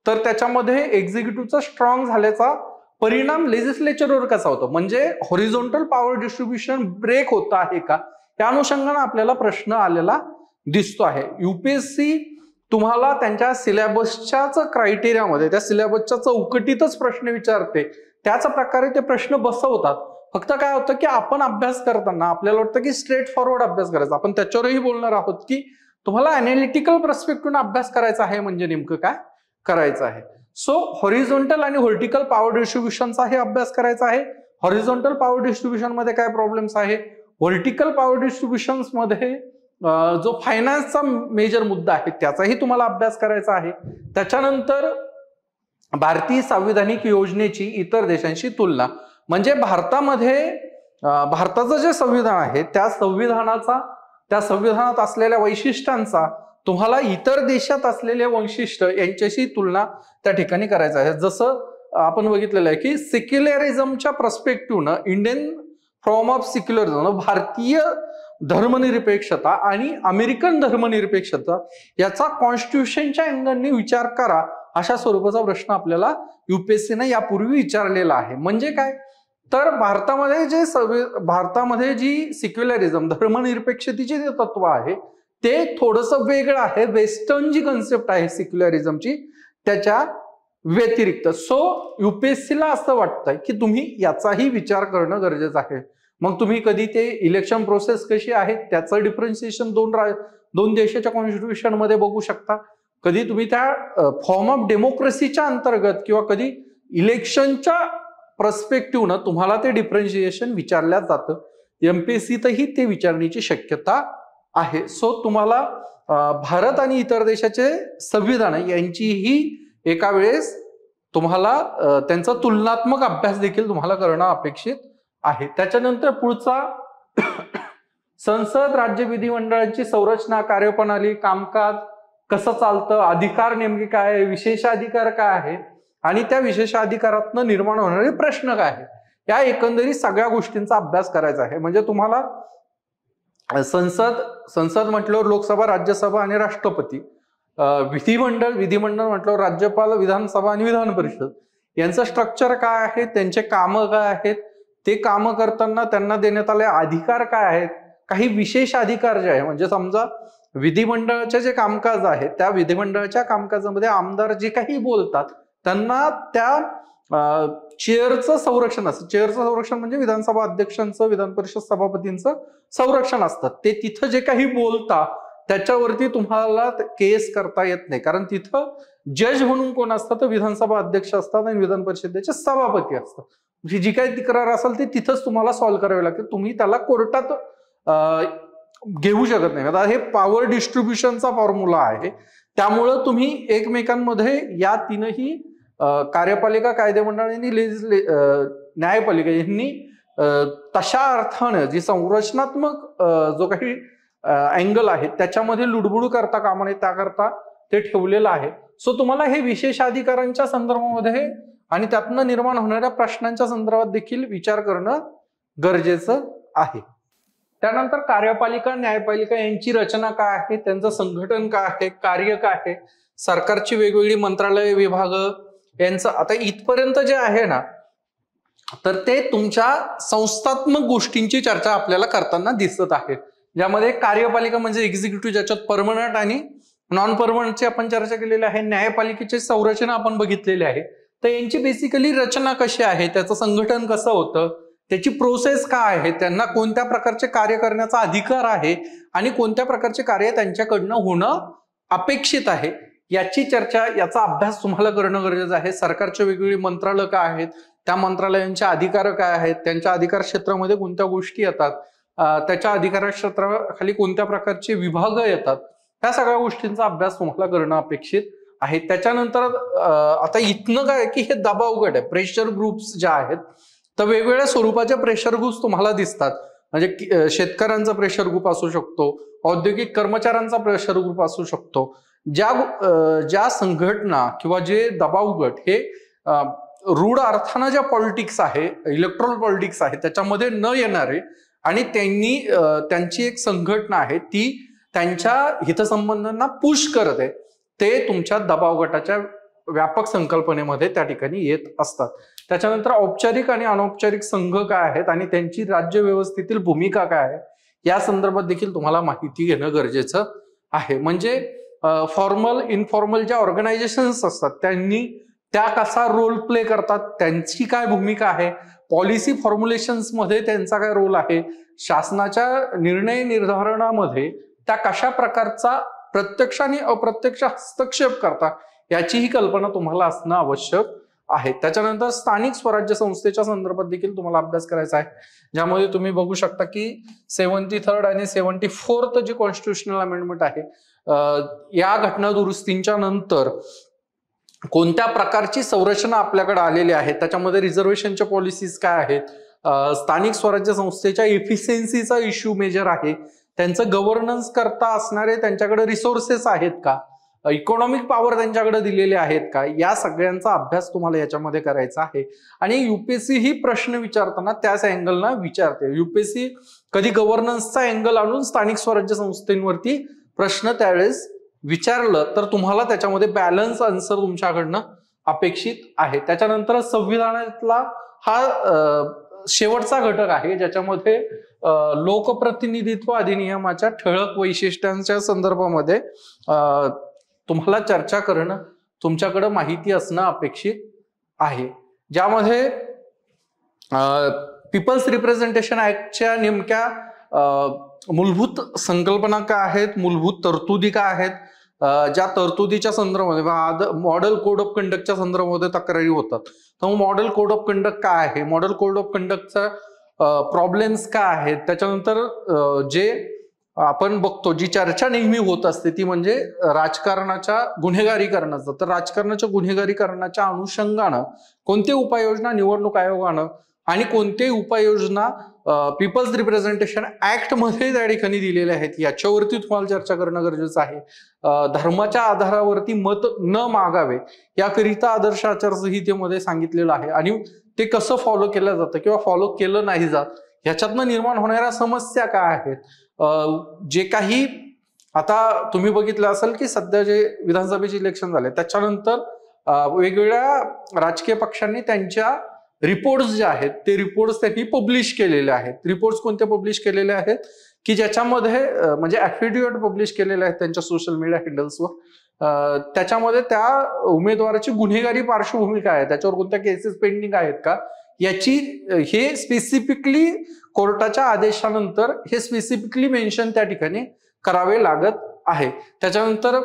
तर त्याच्यामध्ये एक्झिक्युटिव्हचा स्ट्रॉंग झाल्याचा परिणाम लेजिस्लेचरवर कसा होतो, म्हणजे हॉरिझॉन्टल पॉवर डिस्ट्रीब्युशन ब्रेक होत आहे का, त्या अनुषंगाने आपल्याला प्रश्न आलेला दिसतो आहे. युपीएससी तुम्हाला त्यांच्या सिलेबसच्याच क्रायटेरियामध्ये, त्या सिलेबसच्या चौकटीतच प्रश्न विचारते, त्याच प्रकारे ते प्रश्न बसवतात. फक्त काय होतं की आपण अभ्यास करताना आपल्याला वाटतं की स्ट्रेट फॉरवर्ड अभ्यास करायचा. आपण त्याच्यावरही बोलणार आहोत की तुम्हाला अनालिटिकल पर्स्पेक्टिव्हने अभ्यास करायचा आहे, म्हणजे नेमकं काय करायचं आहे. सो हॉरिझॉन्टल आणि व्हर्टिकल पॉवर डिस्ट्रीब्युशनचा हे अभ्यास करायचा आहे. हॉरिझॉन्टल पॉवर डिस्ट्रीब्युशन मध्ये काय प्रॉब्लेम्स आहे, व्हर्टिकल पॉवर डिस्ट्रीब्युशन मध्ये जो फायनान्सचा मेजर मुद्दा आहे त्याचाही तुम्हाला अभ्यास करायचा आहे. त्याच्यानंतर भारतीय संविधानिक योजनेची इतर देशांशी तुलना, म्हणजे भारताचं जे संविधान आहे त्या संविधानात असलेल्या वैशिष्ट्यांचा तुम्हाला इतर देशात असलेले वैशिष्ट्य यांच्याशी तुलना त्या ठिकाणी करायचं आहे. जसं आपण बघितलेलं आहे की सेक्युलरिझमच्या पर्स्पेक्टिव्हनं इंडियन फॉर्म ऑफ सेक्युलरिझम, भारतीय धर्मनिरपेक्षता आणि अमेरिकन धर्मनिरपेक्षता याचा कॉन्स्टिट्यूशनच्या अँगलने विचार करा, अशा स्वरूपाचा प्रश्न आपल्याला युपीएससीने यापूर्वी विचारलेला आहे. म्हणजे काय, तर भारतामध्ये जी सेक्युलरिझम, धर्मनिरपेक्षतेचे जे तत्व आहे ते थोडंसं वेगळं आहे. वेस्टर्न जी कन्सेप्ट आहे सेक्युलरिझमची त्याच्या व्यतिरिक्त. सो युपीएससीला असं वाटतंय की तुम्ही याचाही विचार करणं गरजेचं आहे. मग तुम्ही कधी ते इलेक्शन प्रोसेस कशी आहे त्याचं डिफरन्शिएशन दोन देशाच्या कॉन्स्टिट्यूशन मध्ये बघू शकता. कधी तुम्ही त्या फॉर्म ऑफ डेमोक्रेसीच्या अंतर्गत किंवा कधी इलेक्शनच्या पर्स्पेक्टिव्हनं तुम्हाला ते डिफरन्शिएशन विचारलं जातं. एमपीएससीतही ते विचारण्याची शक्यता आहे. सो तुम्हाला भारत आणि इतर देशाचे संविधान यांचीही एका वेळेस तुम्हाला त्यांचा तुलनात्मक अभ्यास देखील तुम्हाला करणं अपेक्षित आहे. त्याच्यानंतर पुढचा संसद राज्य विधिमंडळाची संरचना, कार्यप्रणाली, कामकाज कसं चालतं, अधिकार नेमके काय आहे, विशेषाधिकार काय आहे आणि त्या विशेषाधिकारातनं निर्माण होणारे प्रश्न काय आहे, या एकंदरीत सगळ्या गोष्टींचा अभ्यास करायचा आहे. म्हणजे तुम्हाला संसद म्हटल्यावर लोकसभा, राज्यसभा आणि राष्ट्रपती, विधिमंडळ म्हटल्यावर राज्यपाल, विधानसभा आणि विधान परिषद यांचं स्ट्रक्चर काय आहे, त्यांचे कामं काय आहेत, ते कामं करताना त्यांना देण्यात आले अधिकार काय आहेत, काही विशेष अधिकार जे आहे म्हणजे समजा विधिमंडळाचे जे कामकाज आहे त्या विधिमंडळाच्या कामकाजामध्ये आमदार जे काही बोलतात त्यांना त्या चेअरचं संरक्षण असतं. चेअरचं संरक्षण म्हणजे विधानसभा अध्यक्षांचं, विधान परिषद सभापतींचं संरक्षण असतं. ते तिथं जे काही बोलता त्याच्यावरती तुम्हाला केस करता येत नाही, कारण तिथं जज म्हणून कोण असतं तर विधानसभा अध्यक्ष असतात आणि विधान परिषदेचे सभापती असतात. म्हणजे जी काही तक्रार असेल ती तिथंच तुम्हाला सॉल्व्ह करावी लागते. तुम्ही त्याला कोर्टात घेऊ शकत नाही. आता हे पॉवर डिस्ट्रीब्युशनचा फॉर्म्युला आहे, त्यामुळं तुम्ही एकमेकांमध्ये या तीनही कार्यपालिका, कायदेमंडळ आणि न्यायपालिका यांनी तशा अर्थानं जी संरचनात्मक जो काही अँगल आहे त्याच्यामध्ये लुडबुड करता कामा नये त्याकरता ते ठेवलेलं आहे. सो तुम्हाला हे विशेष अधिकारांच्या संदर्भामध्ये आणि त्यातनं निर्माण होणाऱ्या प्रश्नांच्या संदर्भात देखील विचार करणं गरजेचं आहे. त्यानंतर कार्यपालिका, न्यायपालिका यांची रचना काय आहे, त्यांचं संघटन काय आहे, कार्य काय आहे, सरकारची वेगवेगळी मंत्रालय, विभाग यांचं आता इथपर्यंत जे आहे ना तर ते तुमच्या संस्थात्मक गोष्टींची चर्चा आपल्याला करताना दिसत आहे. ज्यामध्ये कार्यपालिका म्हणजे एक्झिक्युटिव्ह, ज्याच्यात परमनंट आणि नॉन परमनंटची आपण चर्चा केलेली आहे. न्यायपालिकेची संरचना आपण बघितलेली आहे. तर यांची बेसिकली रचना कशी आहे, त्याचं संघटन कसं होतं, त्याची प्रोसेस काय आहे, त्यांना कोणत्या प्रकारचे कार्य करण्याचा अधिकार आहे आणि कोणत्या प्रकारचे कार्य त्यांच्याकडनं होणं अपेक्षित आहे, याची चर्चा, याचा अभ्यास तुम्हाला करणं गरजेचं आहे. सरकारचे वेगवेगळी मंत्रालय काय आहेत, त्या मंत्रालयांचे अधिकार काय आहेत, त्यांच्या अधिकार क्षेत्रामध्ये कोणत्या गोष्टी येतात, त्याच्या अधिकार क्षेत्राखाली कोणत्या प्रकारचे विभाग येतात, त्या सगळ्या गोष्टींचा अभ्यास तुम्हाला करणं अपेक्षित आहे. त्याच्यानंतर आता इथनं काय की हे दबावगट आहे, प्रेशर ग्रुप्स ज्या आहेत तर वेगवेगळ्या स्वरूपाचे प्रेशर ग्रुप्स तुम्हाला दिसतात. म्हणजे शेतकऱ्यांचा प्रेशर ग्रुप असू शकतो, औद्योगिक कर्मचाऱ्यांचा प्रेशर ग्रुप असू शकतो. ज्या संघटना किंवा जे दबाव गट हे रूढ अर्थानं ज्या पॉलिटिक्स आहे, इलेक्ट्रॉल पॉलिटिक्स आहे त्याच्यामध्ये न येणारे आणि त्यांची एक संघटना आहे ती त्यांच्या हितसंबंधांना पुश करते, ते तुमच्या दबाव गटाच्या व्यापक संकल्पनेमध्ये त्या ठिकाणी येत असतात. त्याच्यानंतर औपचारिक आणि अनौपचारिक संघ काय आहेत आणि त्यांची राज्य व्यवस्थेतील भूमिका काय आहे या संदर्भात देखील तुम्हाला माहिती घेणं गरजेचं आहे. म्हणजे फॉर्मल, इनफॉर्मल ज्या ऑर्गनायझेशन्स असतात त्यांनी त्या कसा रोल प्ले करतात, त्यांची काय भूमिका आहे, पॉलिसी फॉर्म्युलेशन्स मध्ये त्यांचा काय रोल आहे, शासनाच्या निर्णय निर्धारणामध्ये त्या कशा प्रकारचा प्रत्यक्ष आणि अप्रत्यक्ष हस्तक्षेप करतात याचीही कल्पना तुम्हाला असणं आवश्यक आहे. त्याच्यानंतर स्थानिक स्वराज्य संस्थेच्या संदर्भात देखील तुम्हाला अभ्यास करायचा आहे, ज्यामध्ये तुम्ही बघू शकता की 73rd आणि 74th जी कॉन्स्टिट्युशनल अमेंडमेंट आहे या घटना दुरुस्तींच्या नंतर कोणत्या प्रकारची संरचना आपल्याकडे आलेली आहे, त्याच्यामध्ये रिझर्वेशनच्या पॉलिसीज काय आहेत, स्थानिक स्वराज्य संस्थेच्या एफिशियन्सीचा इश्यू मेजर आहे, त्यांचं गव्हर्नन्स करता असणारे त्यांच्याकडे रिसोर्सेस आहेत का, इकॉनॉमिक पॉवर त्यांच्याकडे दिलेले आहेत का, या सगळ्यांचा अभ्यास तुम्हाला याच्यामध्ये करायचा आहे. आणि युपीएससी ही प्रश्न विचारताना त्याच अँगलना विचारते. युपीएससी कधी गव्हर्नन्सचा अँगल आणून स्थानिक स्वराज्य संस्थेवरती प्रश्न त्यावेळेस विचारलं तर तुम्हाला त्याच्यामध्ये बॅलन्स आन्सर तुमच्याकडनं अपेक्षित आहे. त्याच्यानंतर संविधानातला हा शेवटचा घटक आहे ज्याच्यामध्ये लोकप्रतिनिधित्व अधिनियमाच्या ठळक वैशिष्ट्यांच्या संदर्भामध्ये तुम्हाला चर्चा करणं, तुमच्याकडे माहिती असणं अपेक्षित आहे, ज्यामध्ये पीपल्स रिप्रेझेंटेशन ऍक्टच्या नेमक्या मूलभूत संकल्पना काय आहेत, मूलभूत तरतुदी काय आहेत, ज्या तरतुदीच्या संदर्भामध्ये मॉडेल कोड ऑफ कंडक्टच्या संदर्भामध्ये तक्रारी होतात. तर मॉडेल कोड ऑफ कंडक्ट काय आहे, मॉडेल कोड ऑफ कंडक्टचा प्रॉब्लेम्स काय आहेत, त्याच्यानंतर जे आपण बघतो जी चर्चा नेहमी होत असते ती म्हणजे राजकारणाच्या गुन्हेगारीकरणाचं. तर राजकारणाच्या गुन्हेगारीकरणाच्या अनुषंगानं कोणते उपाययोजना निवडणूक आयोगानं आणि कोणते उपाययोजना पीपल्स रिप्रेझेंटेशन ऍक्ट मध्ये त्या ठिकाणी दिलेल्या आहेत याच्यावरती तुम्हाला चर्चा करणं गरजेचं आहे. धर्माच्या आधारावरती मत न मागावे याकरिता आदर्श आचारसंहितेमध्ये सांगितलेलं आहे आणि ते कसं फॉलो केलं जातं किंवा फॉलो केलं नाही जात ह्याच्यातनं निर्माण होणाऱ्या समस्या काय आहेत. जे काही आता तुम्ही बघितलं असेल की सध्या जे विधानसभेचे इलेक्शन झाले त्याच्यानंतर वेगवेगळ्या राजकीय पक्षांनी त्यांच्या रिपोर्ट्स जे आहेत ते रिपोर्ट्स त्यांनी पब्लिश केलेले आहेत. रिपोर्ट्स कोणते पब्लिश केलेले आहेत की ज्याच्यामध्ये म्हणजे ऍफिडेव्हिट पब्लिश केलेले आहेत त्यांच्या सोशल मीडिया हँडल्सवर. त्याच्यामध्ये त्या उमेदवाराची गुन्हेगारी पार्श्वभूमी काय आहे, त्याच्यावर कोणत्या केसेस पेंडिंग आहेत का याची हे स्पेसिफिकली कोर्टाच्या आदेशानंतर हे स्पेसिफिकली मेन्शन त्या ठिकाणी करावे लागत आहे. त्याच्यानंतर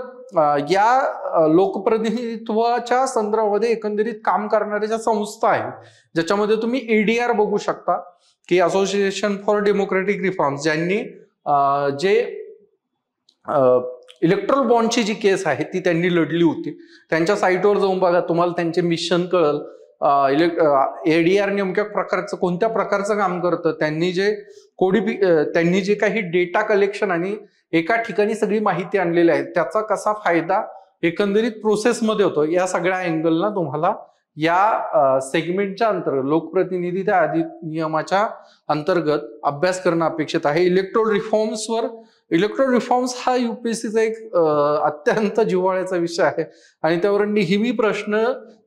या लोकप्रतिनिधित्वाच्या संदर्भामध्ये एकंदरीत काम करणाऱ्या ज्या संस्था आहेत ज्याच्यामध्ये तुम्ही ADR बघू शकता की असोसिएशन फॉर डेमोक्रेटिक रिफॉर्म्स, ज्यांनी जे इलेक्ट्रल बॉन्डची जी केस आहे ती त्यांनी लढली होती. त्यांच्या साईटवर जाऊन बघा, तुम्हाला त्यांचे मिशन कळल. ADR नेमक्या प्रकारचं कोणत्या प्रकारचं काम करतं, त्यांनी जे काही डेटा कलेक्शन आणि एका ठिकाणी सगळी माहिती आणलेली आहे त्याचा कसा फायदा एकंदरीत प्रोसेसमध्ये होतो या सगळ्या अँगलला तुम्हाला या सेगमेंटच्या अंतर्गत लोकप्रतिनिधी अधिनियमाच्या अंतर्गत अभ्यास करणं अपेक्षित आहे. इलेक्ट्रोल रिफॉर्म्स हा UPSCचा एक अत्यंत जिव्हाळ्याचा विषय आहे आणि त्यावर नेहमी प्रश्न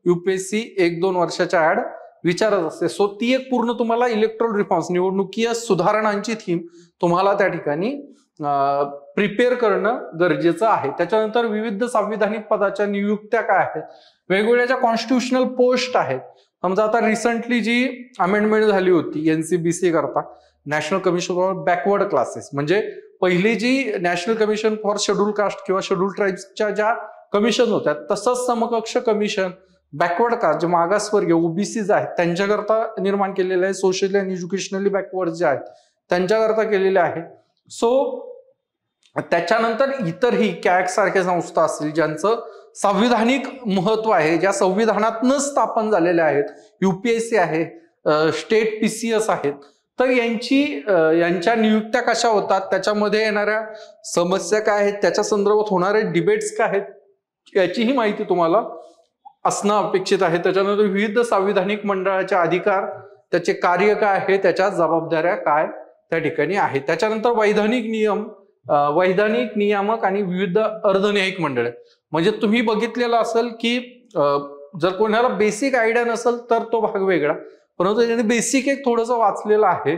UPSC 1-2 वर्षाच्या आड विचारत असते. सो ती एक पूर्ण तुम्हाला इलेक्ट्रोल रिफॉर्म्स निवडणुकीय सुधारणांची थीम तुम्हाला त्या ठिकाणी प्रिपेअर करणं गरजेचं आहे. त्याच्यानंतर विविध संविधानिक पदाच्या नियुक्त्या काय आहेत, वेगवेगळ्या ज्या कॉन्स्टिट्युशनल पोस्ट आहेत. समजा आता रिसेंटली जी अमेंडमेंट झाली होती NCBC करता, national commission for backward classes, म्हणजे पहिली जी national commission for schedule caste किंवा शेड्यूल ट्राईब्सच्या ज्या कमिशन होत्या तसंच समकक्ष कमिशन बॅकवर्ड कास्ट जे मागासवर्गीय OBCs आहेत त्यांच्याकरता निर्माण केलेलं आहे. सोशली आणि एज्युकेशनली बॅकवर्ड जे आहेत त्यांच्याकरता केलेले आहे. सो त्याच्यानंतर इतरही कॅग सारख्या संस्था असतील ज्यांचं संविधानिक महत्व आहे, ज्या संविधानातनं स्थापन झालेल्या आहेत, UPSC आहे, स्टेट PCS आहेत, तर यांच्या नियुक्त्या कशा होतात, त्याच्यामध्ये येणाऱ्या समस्या काय आहेत, त्याच्या संदर्भात होणारे डिबेट्स काय आहेत याचीही माहिती तुम्हाला असणं अपेक्षित आहे. त्याच्यानंतर विविध संविधानिक मंडळाचे अधिकार, त्याचे कार्य काय आहे, त्याच्या जबाबदाऱ्या काय त्या ठिकाणी आहेत. त्याच्यानंतर वैधानिक नियामक आणि विविध अर्धन्यायिक मंडळे, म्हणजे तुम्ही बघितलेलं असेल की जर कोणाला बेसिक आयडिया नसेल तर तो भाग वेगळा, परंतु ज्यांनी बेसिक एक थोडंसं वाचलेलं आहे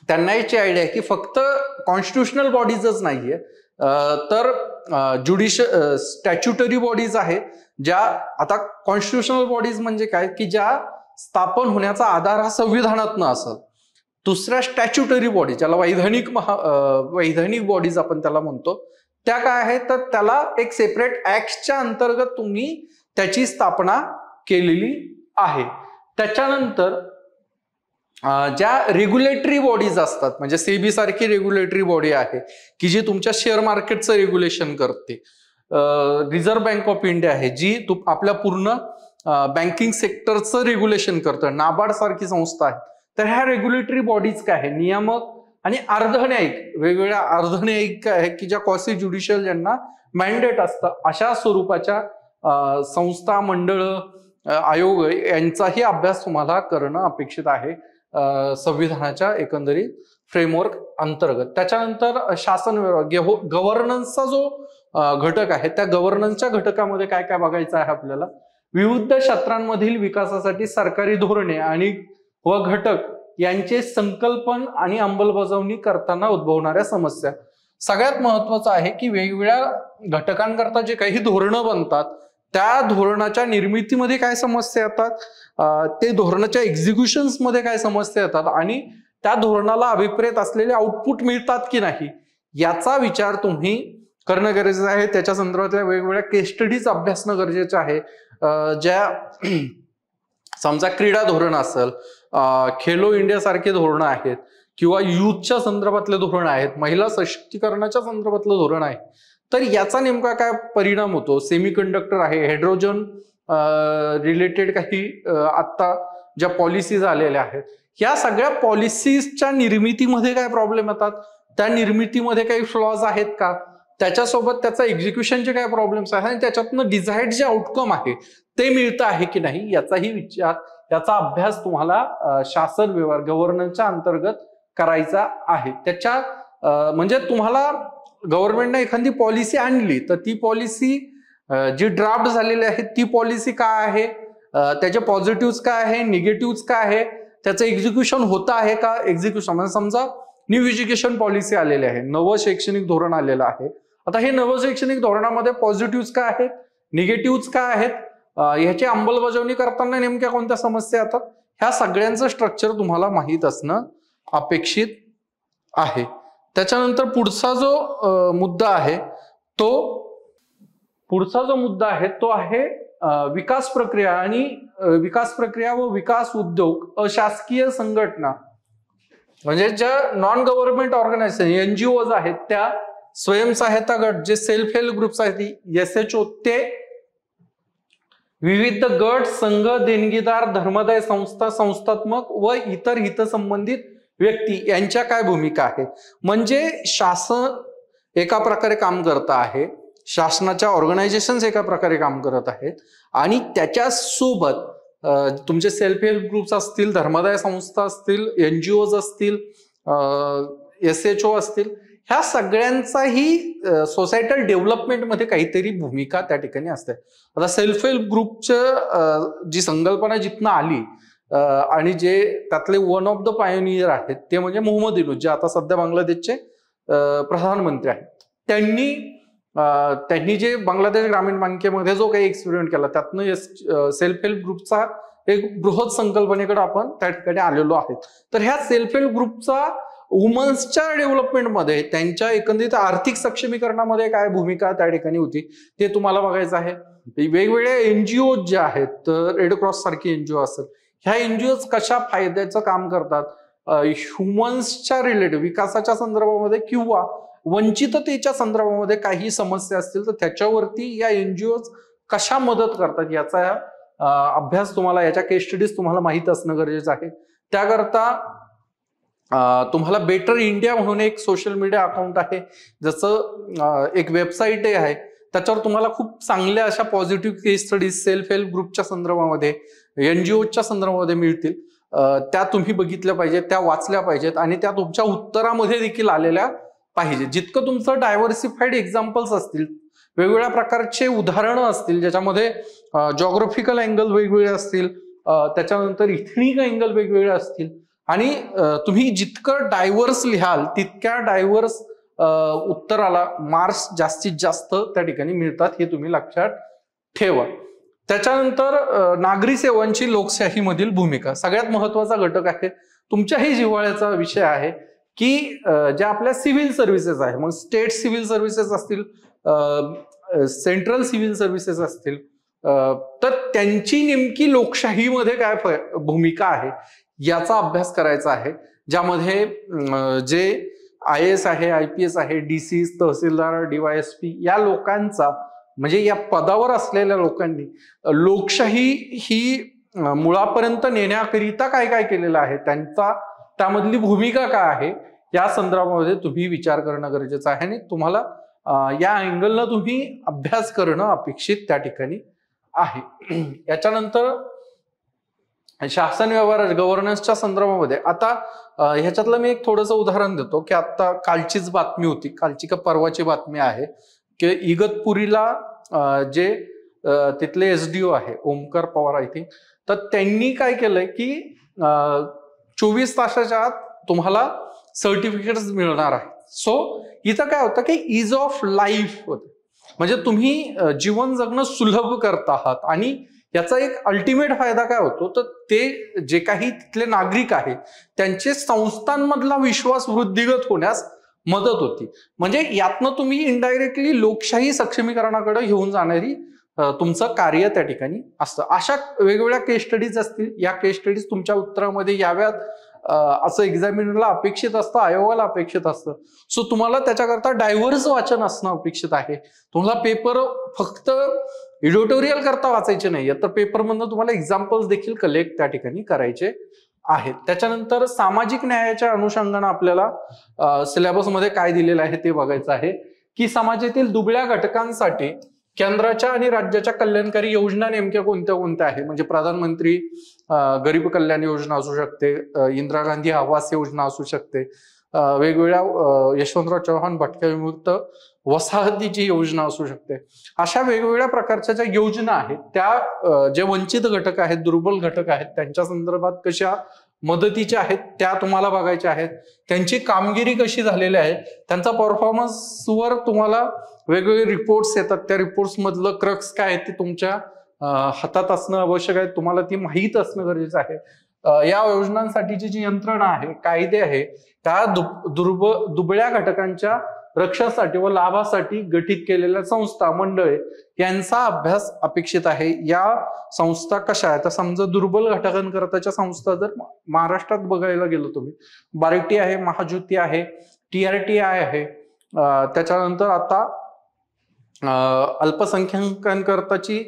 त्यांना याची आयडिया आहे की फक्त कॉन्स्टिट्युशनल बॉडीजच नाहीये तर स्टॅच्युटरी बॉडीज आहेत ज्या, आता कॉन्स्टिट्युशनल बॉडीज म्हणजे काय की ज्या स्थापन होण्याचा आधार हा संविधानातनं असेल. दुसऱ्या स्टॅच्युटरी बॉडी ज्याला वैधानिक बॉडीज आपण त्याला म्हणतो, त्या काय आहेत तर त्याला एक सेपरेट ऍक्टच्या अंतर्गत तुम्ही त्याची स्थापना केलेली आहे. त्याच्यानंतर ज्या रेग्युलेटरी बॉडीज असतात, म्हणजे सेबी सारखी रेग्युलेटरी बॉडी आहे की जी तुमच्या शेअर मार्केटचं रेग्युलेशन करते. रिझर्व्ह बँक ऑफ इंडिया आहे जी आपल्या पूर्ण बँकिंग सेक्टरचं रेग्युलेशन करतं. नाबार्ड सारखी संस्था आहे. तर ह्या रेग्युलेटरी बॉडीज काय आहे, नियामक आणि अर्धन्यायिक, वेगवेगळ्या अर्धन्यायिक काय आहे की ज्या क्वासी ज्युडिशियल ज्यांना मॅन्डेट असतं अशा स्वरूपाच्या संस्था, मंडळ, आयोग यांचाही अभ्यास तुम्हाला करणं अपेक्षित आहे संविधानाच्या एकंदरीत फ्रेमवर्क अंतर्गत. त्याच्यानंतर शासन व्यवस्था, गव्हर्नन्सचा जो घटक आहे त्या गव्हर्नन्सच्या घटकामध्ये काय काय बघायचं आहे आपल्याला. विविध क्षेत्रांमधील विकासासाठी सरकारी धोरणे आणि व घटक यांचे संकल्पन आणि अंमलबजावणी करताना उद्भवणाऱ्या समस्या. सगळ्यात महत्वाचं आहे की वेगवेगळ्या घटकांकरता जे काही धोरणं बनतात त्या धोरणाच्या निर्मितीमध्ये काय समस्या येतात, ते धोरणाच्या एक्झिक्युशन्स मध्ये काय समस्या येतात आणि त्या धोरणाला अभिप्रेत असलेले आउटपुट मिळतात की नाही याचा विचार तुम्ही करणं गरजेचं आहे. त्याच्या संदर्भातल्या वेगवेगळ्या केस स्टडीज अभ्यासणं गरजेचं आहे. ज्या समजा क्रीडा धोरण असेल, खेलो इंडिया सारखे धोरणं आहेत किंवा युथच्या संदर्भातले धोरण आहेत, महिला सशक्तीकरणाच्या संदर्भातलं धोरण आहे, तर याचा नेमका काय परिणाम होतो. सेमीकंडक्टर आहे, हायड्रोजन रिलेटेड काही आता ज्या पॉलिसीज आलेल्या आहेत, या सगळ्या पॉलिसीजच्या निर्मितीमध्ये काय प्रॉब्लेम येतात, त्या निर्मितीमध्ये काही फ्लॉज आहेत का, त्याच्यासोबत त्याचा एक्झिक्युशनचे काय प्रॉब्लेम्स आहेत आणि त्याच्यातनं डिझायर्ड जे आउटकम आहे ते मिळतं आहे की नाही याचाही विचार, याचा अभ्यास तुम्हाला शासन व्यवहार गव्हर्नन्सच्या अंतर्गत करायचा आहे. त्याच्या म्हणजे तुम्हाला गव्हर्नमेंटने एखादी पॉलिसी आणली तर ती पॉलिसी जी ड्राफ्ट झालेली आहे ती पॉलिसी काय आहे, त्याचे पॉझिटिव्ह काय आहे, निगेटिव्ह काय आहे, त्याचं एक्झिक्युशन होतं आहे का. एक्झिक्युशन म्हणजे समजा न्यू एज्युकेशन पॉलिसी आलेली आहे, नवं शैक्षणिक धोरण आलेलं आहे. आता हे नवं शैक्षणिक धोरणामध्ये पॉझिटिव्ह काय आहेत, निगेटिव्ह काय आहेत, ह्याची अंमलबजावणी करताना नेमक्या कोणत्या समस्या येतात, ह्या सगळ्यांचं स्ट्रक्चर तुम्हाला माहीत असणं अपेक्षित आहे. त्याच्यानंतर पुढचा जो मुद्दा आहे तो आहे विकास प्रक्रिया आणि विकास प्रक्रिया व विकास उद्योग अशासकीय संघटना म्हणजे ज्या नॉन गव्हर्नमेंट ऑर्गनायझेशन एनजीओज आहेत, त्या स्वयंसहायता गट जे सेल्फ हेल्प ग्रुप्स आहेत SHO, ते विविध गट संघ देणगीदार धर्मादाय संस्था संस्थात्मक व इतर हितसंबंधित व्यक्ती यांच्या काय भूमिका आहेत. म्हणजे शासन एका प्रकारे काम करत आहे, शासनाच्या ऑर्गनायझेशन्स एका प्रकारे काम करत आहेत आणि त्याच्यासोबत तुमचे सेल्फ हेल्प ग्रुप्स असतील, धर्मादाय संस्था असतील, एनजीओज असतील, SHO असतील, ह्या सगळ्यांचाही सोसायटल डेव्हलपमेंटमध्ये काहीतरी भूमिका त्या ठिकाणी असते. आता सेल्फ हेल्प ग्रुपचं जी संकल्पना जिथनं आली आणि जे त्यातले वन ऑफ द पायोनियर आहेत ते म्हणजे मोहम्मद युनूस, जे आता सध्या बांगलादेशचे प्रधानमंत्री आहेत. त्यांनी जे बांगलादेश ग्रामीण बँकेमध्ये जो काही एक्सपेरिमेंट केला त्यातनं सेल्फ हेल्प ग्रुपचा एक बृहत संकल्पनेकडे आपण त्या ठिकाणी आलेलो आहोत. तर ह्या सेल्फ हेल्प ग्रुपचा वुमन्सच्या डेव्हलपमेंटमध्ये, त्यांच्या एकंदरीत आर्थिक सक्षमीकरणामध्ये काय भूमिका त्या ठिकाणी होती ते तुम्हाला बघायचं आहे. वेगवेगळ्या एनजीओ ज्या आहेत, रेड क्रॉस सारखी एनजीओ असेल, ह्या एनजीओ कशा फायद्याचं काम करतात ह्युमन्सच्या रिलेटेड विकासाच्या संदर्भामध्ये किंवा वंचिततेच्या संदर्भामध्ये काही समस्या असतील तर त्याच्यावरती या एनजीओ कशा मदत करतात याचा अभ्यास तुम्हाला, याच्या केस स्टडीज तुम्हाला माहित असणं गरजेचं आहे. त्याकरता तुम्हाला बेटर इंडिया म्हणून एक सोशल मीडिया अकाउंट आहे, जसं एक वेबसाईट आहे, त्याच्यावर तुम्हाला खूप चांगल्या अशा पॉझिटिव्ह केस स्टडीज सेल्फ हेल्प ग्रुपच्या संदर्भामध्ये, एनजीओच्या संदर्भामध्ये मिळतील. त्या तुम्ही बघितल्या पाहिजेत, त्या वाचल्या पाहिजेत आणि त्या तुमच्या उत्तरामध्ये देखील आलेल्या पाहिजे. जितकं तुमचं डायव्हर्सिफाईड एक्झाम्पल्स असतील, वेगवेगळ्या प्रकारचे उदाहरणं असतील, ज्याच्यामध्ये जॉग्राफिकल अँगल वेगवेगळे असतील, त्याच्यानंतर इथनिक अँगल वेगवेगळे असतील आणि तुम्ही जितकं डायव्हर्स लिहाल तितक्या डायव्हर्स उत्तराला मार्क्स जास्तीत जास्त त्या ठिकाणी मिळतात, हे तुम्ही लक्षात ठेवा. त्याच्यानंतर नागरी सेवांची लोकशाहीमधील भूमिका सगळ्यात महत्वाचा घटक आहे. तुमच्याही जिव्हाळ्याचा विषय आहे की ज्या आपल्या सिव्हिल सर्व्हिसेस आहे, मग स्टेट सिव्हिल सर्व्हिसेस असतील, सेंट्रल सिव्हिल सर्व्हिसेस असतील, तर त्यांची नेमकी लोकशाहीमध्ये काय भूमिका आहे याचा अभ्यास करायचा आहे. ज्यामध्ये जे IAS आहे, IPS आहे, DC, तहसीलदार, DYSP या लोकांचा म्हणजे या पदावर असलेल्या लोकांनी लोकशाही ही मुळापर्यंत नेण्याकरिता काय काय केलेलं आहे, त्यांचा त्यामधली भूमिका काय आहे या संदर्भामध्ये तुम्ही विचार करणं गरजेचं आहे आणि तुम्हाला या अँगलला तुम्ही अभ्यास करणं अपेक्षित त्या ठिकाणी आहे. याच्यानंतर शासन व्यवहार गव्हर्नन्सच्या संदर्भामध्ये आता ह्याच्यातलं मी एक थोडंसं उदाहरण देतो की आता कालचीच बातमी होती, कालची का परवाची बातमी आहे की इगतपुरीला जे तिथले SDO आहे ओमकार पवार आय थिंक, तर त्यांनी काय केलंय की 24 तासाच्या आत तुम्हाला सर्टिफिकेट्स मिळणार आहे. सो इथं काय होतं की इज ऑफ लाईफ होतं, म्हणजे तुम्ही जीवन जगणं सुलभ करत आहात. आणि याचा एक अल्टिमेट फायदा काय होतो, तर ते जे काही तिथले नागरिक आहेत त्यांचे संस्थांमधला विश्वास वृद्धिगत होण्यास मदत होती. म्हणजे यातनं तुम्ही इनडायरेक्टली लोकशाही सक्षमीकरणाकडे घेऊन जाणारी तुमचं कार्य त्या ठिकाणी असतं. अशा वेगवेगळ्या केस स्टडीज असतील, या केस स्टडीज तुमच्या उत्तरामध्ये याव्यात असं एक्झामिनरला अपेक्षित असतं, आयोगाला अपेक्षित असतं. सो तुम्हाला त्याच्याकरता डायव्हर्स वाचन असणं अपेक्षित आहे. तुम्हाला पेपर फक्त एडिटोरियल करता वाचायचे नाहीये, तर पेपरमधनं तुम्हाला एक्झाम्पल्स देखील कलेक्ट त्या ठिकाणी करायचे आहेत. त्याच्यानंतर सामाजिक न्यायाच्या अनुषंगाने आपल्याला सिलेबसमध्ये काय दिलेलं आहे ते बघायचं आहे की समाजातील दुबळ्या घटकांसाठी केंद्राच्या आणि राज्याच्या कल्याणकारी योजना नेमक्या कोणत्या कोणत्या आहे. म्हणजे प्रधानमंत्री गरीब कल्याण योजना असू शकते, इंदिरा गांधी आवास योजना असू शकते, वेगवेगळ्या यशवंतराव चव्हाण भटक्या विमुक्त वसाहतीची योजना असू शकते. अशा वेगवेगळ्या प्रकारच्या ज्या योजना आहेत त्या जे वंचित घटक आहेत, दुर्बल घटक आहेत, त्यांच्या संदर्भात कशा मदतीच्या आहेत त्या तुम्हाला बघायच्या आहेत. त्यांची कामगिरी कशी झालेली आहे, त्यांचा परफॉर्मन्सवर तुम्हाला वेगवेगळे रिपोर्ट्स येतात. त्या रिपोर्ट्स मधलं क्रक्स काय आहे ते तुमच्या हातात असणं आवश्यक आहे, तुम्हाला ती माहीत असणं गरजेचं आहे. या योजनांसाठीची जी यंत्रणा आहे, कायदे आहे, त्या दुबळ्या घटकांच्या रक्षणासाठी व लाभासाठी गठीत केलेल्या संस्था मंडळे यांचा अभ्यास अपेक्षित आहे. या संस्था कशा आहेत, तर समजा दुर्बल घटकांकरताच्या संस्था जर महाराष्ट्रात बघायला गेलो तुम्ही, बार्टी आहे, महाज्योती आहे, TRTI आहे, त्याच्यानंतर आता अल्पसंख्याकांकरताची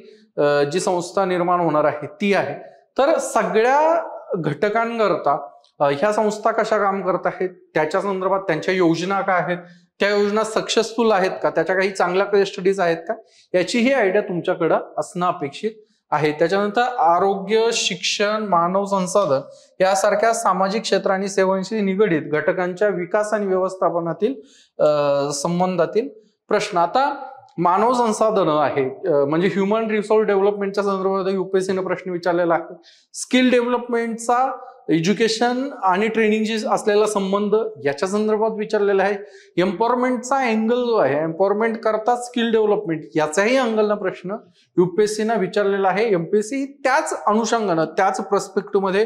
जी संस्था निर्माण होणार आहे ती आहे. तर सगळ्या घटकांकरता ह्या संस्था कशा काम करत आहेत, त्याच्या संदर्भात त्यांच्या योजना काय आहेत, त्या योजना सक्सेसफुल आहेत का, त्याच्या काही चांगल्या केस स्टडीज आहेत का, याची ही आयडिया तुमच्याकडं असणं अपेक्षित आहे. त्याच्यानंतर आरोग्य, शिक्षण, मानव संसाधन यासारख्या सामाजिक क्षेत्र आणि सेवांशी निगडीत घटकांच्या विकास आणि व्यवस्थापनातील संबंधातील प्रश्न. आता मानव संसाधन आहे म्हणजे ह्युमन रिसोर्स डेव्हलपमेंटच्या संदर्भात UPSCने प्रश्न विचारलेला आहे. स्किल डेव्हलपमेंटचा एज्युकेशन आणि ट्रेनिंगशी असलेला संबंध याच्या संदर्भात विचारलेला आहे. एम्पॉवरमेंटचा अँगल जो आहे, एम्पॉवरमेंट करता स्किल डेव्हलपमेंट याचाही अँगलना प्रश्न UPSCने विचारलेला आहे. MPSC त्याच अनुषंगानं त्याच पर्स्पेक्टिव्ह मध्ये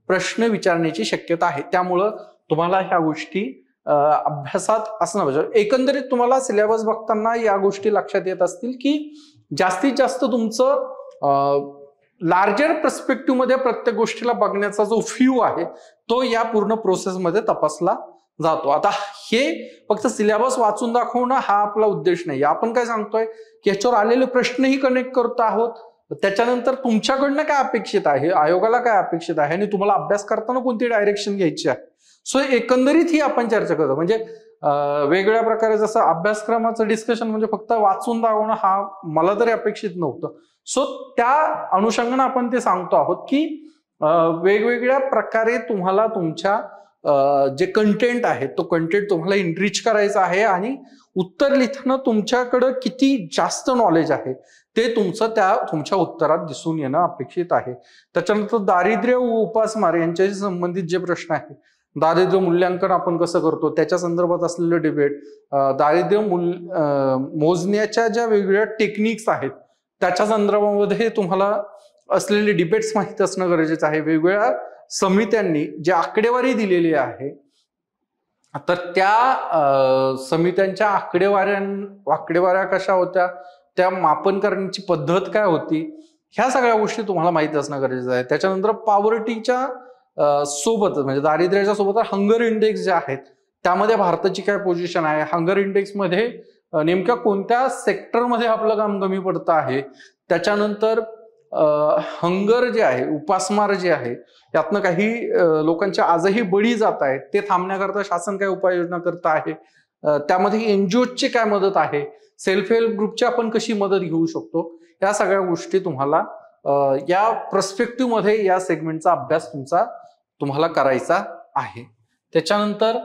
प्रश्न विचारण्याची शक्यता आहे. त्यामुळं तुम्हाला ह्या गोष्टी अभ्यासात असणं पाहिजे. एकंदरीत तुम्हाला सिलेबस बघताना या गोष्टी लक्षात येत असतील की जास्तीत जास्त तुमचं लार्जर पर्स्पेक्टिव्ह मध्ये प्रत्येक गोष्टीला बघण्याचा जो व्ह्यू आहे तो या पूर्ण प्रोसेसमध्ये तपासला जातो. आता हे फक्त सिलेबस वाचून दाखवणं हा आपला उद्देश नाही. आपण काय सांगतोय की याच्यावर आलेले प्रश्नही कनेक्ट करत आहोत, त्याच्यानंतर तुमच्याकडनं काय अपेक्षित आहे, आयोगाला काय अपेक्षित आहे आणि तुम्हाला अभ्यास करताना कोणती डायरेक्शन घ्यायची आहे. सो एकंदरीत ही आपण चर्चा करतो. म्हणजे वेगवेगळ्या प्रकारे जसं अभ्यासक्रमाचं डिस्कशन म्हणजे फक्त वाचून दाखवणं हा मला तरी अपेक्षित नव्हतं. सो त्या अनुषंगाने आपण ते सांगतो आहोत की वेगवेगळ्या प्रकारे तुम्हाला तुमच्या जे कंटेंट आहे तो कंटेंट तुम्हाला इनरिच करायचा आहे आणि उत्तर लिहिताना तुमच्याकडं किती जास्त नॉलेज आहे ते तुमच्या उत्तरात दिसून येणं अपेक्षित आहे. त्याच्यानंतर दारिद्र्य व उपासमार यांच्याशी संबंधित जे प्रश्न आहेत, दारिद्र्य मूल्यांकन आपण कसं करतो त्याच्या संदर्भात असलेलं डिबेट, दारिद्र्य मोजण्याच्या ज्या वेगवेगळ्या टेक्निक्स आहेत त्याच्या संदर्भामध्ये तुम्हाला असलेले डिबेट्स माहित असणं गरजेचं आहे. वेगवेगळ्या समित्यांनी जी आकडेवारी दिलेली आहे तर त्या समित्यांच्या आकडेवाऱ्या कशा होत्या, त्या मापन करण्याची पद्धत काय होती, ह्या सगळ्या गोष्टी तुम्हाला माहित असणं गरजेचं आहे. त्याच्यानंतर पॉवर्टीच्या सोबत म्हणजे दारिद्र्याच्या सोबत हंगर इंडेक्स जे आहेत त्यामध्ये भारताची काय पोझिशन आहे, हंगर इंडेक्स मध्ये नेमक्या कोणत्या सेक्टरमध्ये आपलं काम कमी पडतं आहे, त्याच्यानंतर हंगर जे आहे, उपासमार जे आहे त्यातनं काही लोकांच्या आजही बळी जात आहेत, ते थांबण्याकरता शासन काय उपाययोजना करत आहे, त्यामध्ये NGOची काय मदत आहे, सेल्फ हेल्प ग्रुपची आपण कशी मदत घेऊ शकतो, या सगळ्या गोष्टी तुम्हाला या पर्स्पेक्टिव्ह मध्ये या सेगमेंटचा अभ्यास तुम्हाला करायचा आहे. त्याच्यानंतर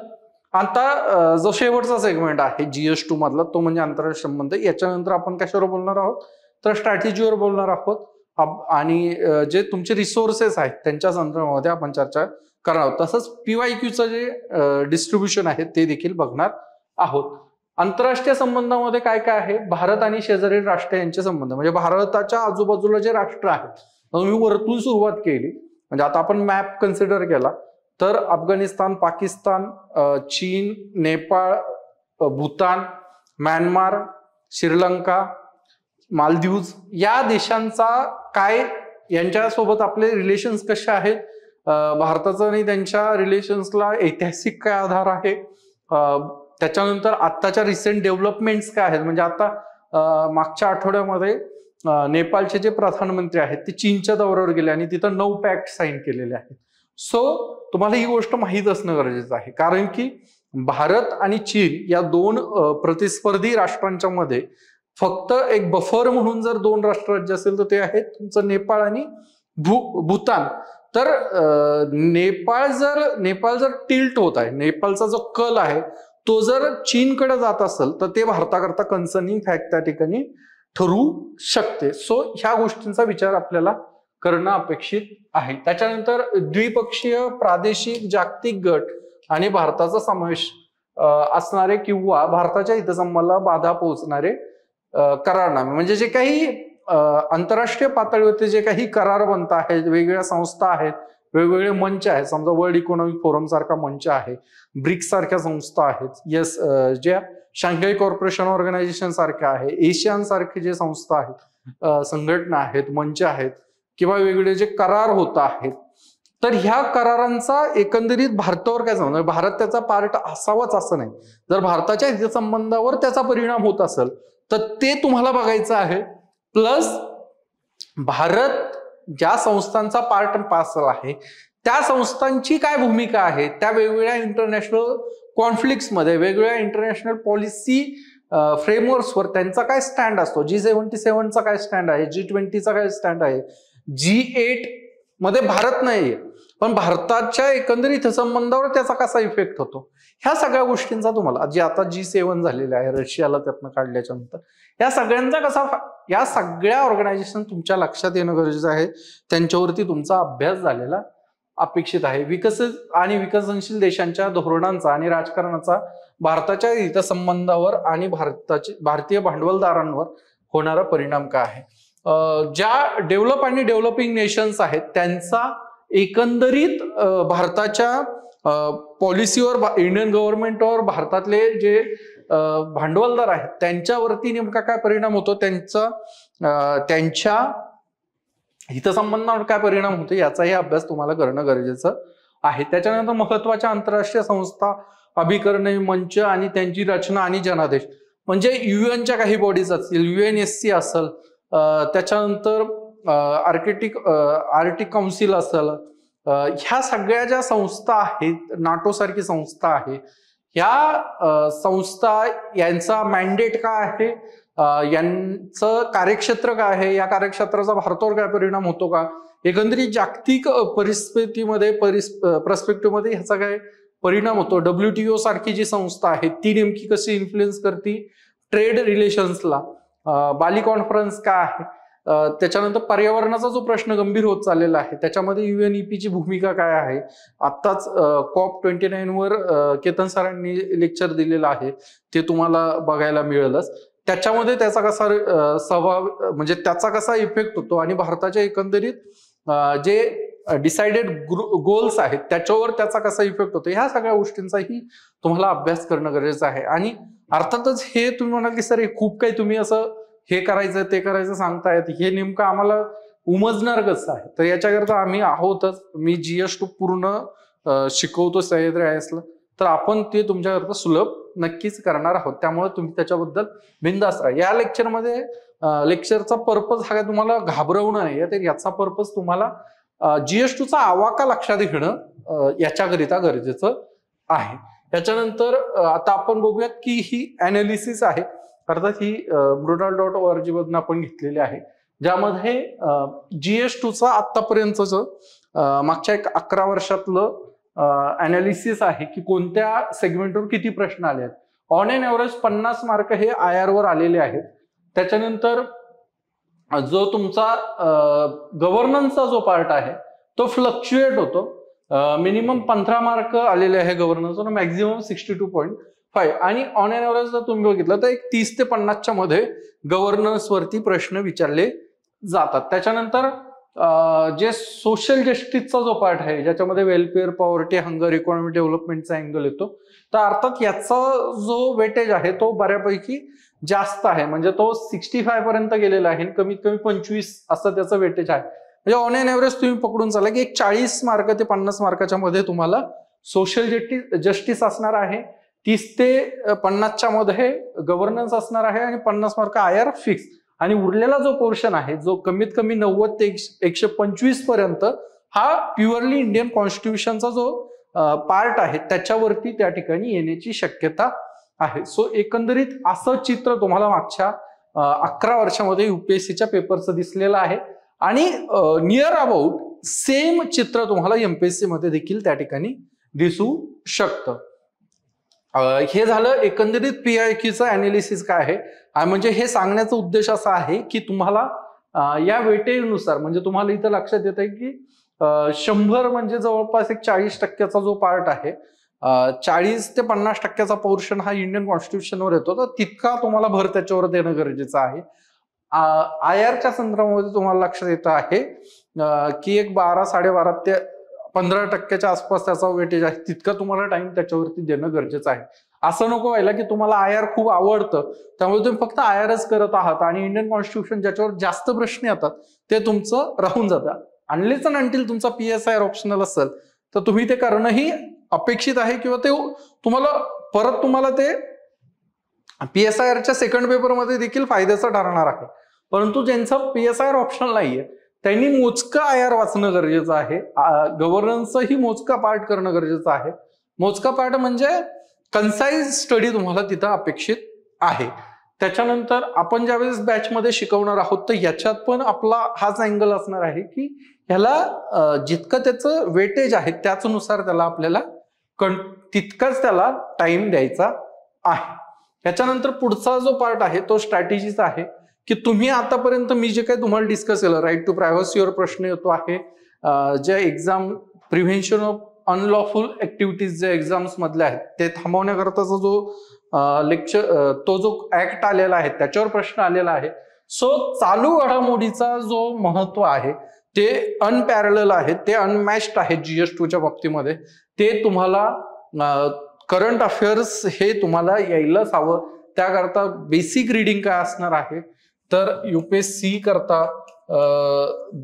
आता जो शेवटचा सेगमेंट आहे GS2 मधला तो म्हणजे आंतरराष्ट्रीय संबंध. याच्यानंतर आपण कशावर बोलणार आहोत तर स्ट्रॅटेजीवर बोलणार आहोत आणि जे तुमचे रिसोर्सेस आहेत त्यांच्या संदर्भामध्ये आपण चर्चा करणार आहोत. तसंच PYQचं जे डिस्ट्रीब्युशन आहे ते देखील बघणार आहोत. आंतरराष्ट्रीय संबंधामध्ये काय काय आहे, भारत आणि शेजारील राष्ट्र यांचे संबंध, म्हणजे भारताच्या आजूबाजूला जे राष्ट्र आहेत, मी वरतून सुरुवात केली, म्हणजे आता आपण मॅप कन्सिडर केला तर अफगाणिस्तान, पाकिस्तान, चीन, नेपाळ, भूतान, म्यानमार, श्रीलंका, मालदीव्स या देशांचा काय, यांच्यासोबत आपले रिलेशन्स कसे आहेत, भारताचं आणि त्यांच्या रिलेशन्सला ऐतिहासिक काय आधार आहे, त्याच्यानंतर आत्ताच्या रिसेंट डेव्हलपमेंट्स काय आहेत, म्हणजे आता मागच्या आठवड्यामध्ये नेपाळचे जे प्रधानमंत्री आहेत ते चीनच्या दौऱ्यावर गेले आणि तिथं 9 पॅक्ट साईन केलेले आहेत. सो तुम्हाला ही गोष्ट माहीत असणं गरजेचं आहे, कारण की भारत आणि चीन या 2 प्रतिस्पर्धी राष्ट्रांच्या मध्ये फक्त एक बफर म्हणून जर 2 राष्ट्र राज्य असेल तर ते आहेत तुमचं नेपाळ आणि भूतान. तर नेपाळ जर टिल्ट होत आहे, नेपाळचा जो कल आहे तो जर चीनकडे जात असेल तर ते भारताकरता कन्सर्निंग फॅक्ट त्या ठिकाणी ठरू शकते. सो ह्या गोष्टींचा विचार आपल्याला करणं अपेक्षित आहे. त्याच्यानंतर द्विपक्षीय, प्रादेशिक, जागतिक गट आणि भारताचा समावेश असणारे किंवा भारताच्या हितसंबंधाला बाधा पोहोचणारे करारनामे, म्हणजे जे काही आंतरराष्ट्रीय पातळीवरती जे काही करार बनत आहेत, वेगवेगळ्या संस्था आहेत, वेगवेगळे मंच आहेत, समजा वर्ल्ड इकॉनॉमिक फोरम सारखा मंच आहे, ब्रिक्स सारख्या संस्था आहेत, ज्या शांघाय कॉर्पोरेशन ऑर्गनायझेशन सारख्या आहे, एशियन सारखे जे संस्था आहेत, संघटना आहेत, मंच आहेत, किंवा वेगवेगळे जे करार होत आहेत, तर ह्या करारांचा एकंदरीत भारतावर काय संबंध, भारत त्याचा पार्ट असावाच असं नाही. जर भारताच्या हितसंबंधावर त्याचा परिणाम होत असेल तर ते तुम्हाला बघायचं आहे. प्लस भारत ज्या संस्थांचा पार्ट पार्सल आहे त्या संस्थांची काय भूमिका आहे, त्या वेगवेगळ्या इंटरनॅशनल कॉन्फ्लिक्ट्समध्ये, वेगवेगळ्या इंटरनॅशनल पॉलिसी फ्रेमवर्क्सवर त्यांचा काय स्टँड असतो, G77चा काय स्टँड आहे, G20चा काय स्टँड आहे, G8 मध्ये भारत नाहीये पण भारताच्या एकंदरीत संबंधावर त्याचा कसा इफेक्ट होतो, ह्या सगळ्या गोष्टींचा तुम्हाला, जे आता G7 झालेले आहे रशियाला त्यातनं काढल्याच्या नंतर, या सगळ्यांचा कसा, या सगळ्या ऑर्गनायझेशन तुमच्या लक्षात येणं गरजेचं आहे, त्यांच्यावरती तुमचा अभ्यास झालेला अपेक्षित आहे. विकसित आणि विकसनशील देशांच्या धोरणांचा आणि राजकारणाचा भारताच्या हितसंबंधावर आणि भारतीय भांडवलदारांवर होणारा परिणाम काय आहे. ज्या डेव्हलप आणि डेव्हलपिंग नेशन्स आहेत त्यांचा एकंदरीत भारताच्या पॉलिसीवर, इंडियन गव्हर्नमेंटवर, भारतातले जे भांडवलदार आहेत त्यांच्यावरती नेमका काय परिणाम होतो, त्यांच्या हितसंबंधावर काय परिणाम होतो याचाही अभ्यास तुम्हाला करणं गरजेचं आहे. त्याच्यानंतर महत्वाच्या आंतरराष्ट्रीय संस्था, अभिकरणे, मंच आणि त्यांची रचना आणि जनादेश, म्हणजे युएनच्या काही बॉडीज असतील, UNSC असेल, त्याच्यानंतर आर्टिक काउन्सिल असेल, ह्या सगळ्या ज्या संस्था आहेत, नाटो सारखी संस्था आहे, ह्या संस्था यांचा मॅन्डेट काय आहे, यांचं कार्यक्षेत्र काय आहे, या कार्यक्षेत्राचा भारतावर काय परिणाम होतो का, एकंदरीत जागतिक परिस्थितीमध्ये पर्स्पेक्टिव्हमध्ये ह्याचा काय परिणाम होतो, WTO सारखी जी संस्था आहे ती नेमकी कशी इन्फ्लुएन्स करते ट्रेड रिलेशन्सला, बाली कॉन्फरन्स काय आहे, त्याच्यानंतर पर्यावरणाचा जो प्रश्न गंभीर होत चाललेला आहे त्याच्यामध्ये UNEP ची भूमिका काय आहे. आत्ताच COP29 वर केतन सरांनी लेक्चर दिलेलं आहे, ते तुम्हाला बघायला मिळेलच. त्याच्यामध्ये त्याचा कसा सहभाग, म्हणजे त्याचा कसा इफेक्ट होतो आणि भारताच्या एकंदरीत जे डिसाइडेड गोल्स आहेत त्याच्यावर त्याचा कसा इफेक्ट होतो, ह्या सगळ्या गोष्टींचाही तुम्हाला अभ्यास करणं गरजेचं आहे. आणि अर्थातच हे तुम्ही म्हणाल की सर हे खूप काही तुम्ही असं हे करायचं ते करायचं सांगतायत, हे नेमकं आम्हाला उमजणार कसं आहे, तर याच्याकरता आम्ही आहोतच. मी GS2 पूर्ण शिकवतो सह्याद्री IASला, तर आपण ते तुमच्याकरता सुलभ नक्कीच करणार आहोत, त्यामुळे तुम्ही त्याच्याबद्दल बिंदास राहा. या लेक्चरचा पर्पज हा तुम्हाला घाबरवणं नाही, तर याचा पर्पज तुम्हाला GS2चा आवाका लक्षात घेणं याच्याकरिता गरजेचं आहे. त्याच्यानंतर आता आपण बघूयात की ही अनालिसिस आहे, अर्थात ही mrudal.org मधून आपण घेतलेली आहे, ज्यामध्ये GS2चा आतापर्यंतचं मागच्या 11 वर्षातलं अनालिसिस आहे की कोणत्या सेगमेंटवर किती प्रश्न आले आहेत. ऑन एन एव्हरेज 50 मार्क हे IR वर आलेले आहेत. त्याच्यानंतर जो तुमचा गव्हर्नन्सचा जो पार्ट आहे तो फ्लक्च्युएट होतो, मिनिमम 15 मार्क आलेले आहे गव्हर्नन्स, मॅक्झिमम 62.5, आणि ऑन एन एव्हरेज जर तुम्ही बघितलं तर एक 30 ते 50च्या मध्ये गव्हर्नन्स वरती प्रश्न विचारले जातात. त्याच्यानंतर जे सोशल जस्टिसचा जो पार्ट आहे, ज्याच्यामध्ये वेलफेअर, पॉवर्टी, हंगर, इकॉनॉमिक डेव्हलपमेंटचा अँगल येतो, तर अर्थात याचा जो वेटेज आहे तो बऱ्यापैकी जास्त आहे, म्हणजे तो 65 पर्यंत गेलेला आहे, कमीत कमी 25 असं त्याचं वेटेज आहे. म्हणजे ऑन एन एव्हरेज तुम्ही पकडून चाला की एक 40 मार्क ते 50 मार्काच्या मध्ये तुम्हाला सोशल जस्टिस असणार आहे, 30 ते 50च्या मध्ये गव्हर्नन्स असणार आहे, आणि 50 मार्क IR फिक्स, आणि उरलेला जो पोर्शन आहे जो कमीत कमी 90 ते 125 पर्यंत हा प्युअरली इंडियन कॉन्स्टिट्यूशनचा जो पार्ट आहे त्याच्यावरती त्या ठिकाणी येण्याची शक्यता आहे. सो एकंदरीत असं चित्र तुम्हाला मागच्या 11 वर्षामध्ये युपीएससीच्या पेपरचं दिसलेलं आहे, आणि नियर अबाउट सेम चित्र तुम्हाला एमपीएससी मध्ये देखील त्या ठिकाणी दिसू शकतं. हे झालं एकंदरीत PIQचं अनालिसिस काय आहे, म्हणजे हे सांगण्याचा उद्देश असा आहे की तुम्हाला या वेटेजनुसार, म्हणजे तुम्हाला इथं लक्षात येत आहे की 100 म्हणजे जवळपास एक 40% जो पार्ट आहे, 40 ते 50% पोर्शन हा इंडियन कॉन्स्टिट्यूशनवर येतो, तर तितका तुम्हाला भर त्याच्यावर देणं गरजेचं आहे. IRच्या संदर्भामध्ये तुम्हाला लक्षात येतं आहे की एक 12-12.5 ते 15% आसपास त्याचा वेटेज आहे, तितका तुम्हाला टाइम त्याच्यावरती देणं गरजेचं आहे. असं नको व्हायला की तुम्हाला IR खूप आवडतं त्यामुळे तुम्ही फक्त IRच करत आहात आणि इंडियन कॉन्स्टिट्यूशन ज्याच्यावर जास्त प्रश्न येतात ते तुमचं राहून जातं. अनलेस अँड अंटिल तुमचा PSIR ऑप्शनल असेल तर तुम्ही ते करणंही अपेक्षित आहे, किंवा ते तुम्हाला ते PSIRच्या सेकंड पेपरमध्ये देखील फायद्याचं ठरणार आहे. परंतु ज्यांचा PSIR ऑप्शनल नाहीये त्यांनी मोजका IR वाचणं गरजेचं आहे, गव्हर्नन्सही मोजका पार्ट करणं गरजेचं आहे. मोजका पार्ट म्हणजे कन्साइज स्टडी तुम्हाला तिथं अपेक्षित आहे. त्याच्यानंतर आपण ज्यावेळेस बॅचमध्ये शिकवणार आहोत तर याच्यात पण आपला हाच अँगल असणार आहे की ह्याला जितकं त्याचं वेटेज आहे त्याचनुसार त्याला आपल्याला तितकाच त्याला टाइम द्यायचा आहे. त्याच्यानंतर पुढचा जो पार्ट आहे तो स्ट्रॅटेजीचा आहे की तुम्ही आतापर्यंत मी जे काही तुम्हाला डिस्कस केलं, राईट टू प्रायव्हसीवर प्रश्न येतो आहे, ज्या exam prevention of unlawful activities जे एक्झाम्स मधले आहेत ते थांबवण्याकरताचा जो लेक्चर तो जो ऍक्ट आलेला आहे त्याच्यावर प्रश्न आलेला आहे. सो चालू घडामोडीचा जो महत्व आहे ते अनपॅरलल आहे, ते अनमॅच्ड आहे GS2च्या बाबतीमध्ये. ते तुम्हाला करंट अफेअर्स हे तुम्हाला यायलाच हवं. त्याकरता बेसिक रिडिंग काय असणार आहे तर UPSC करता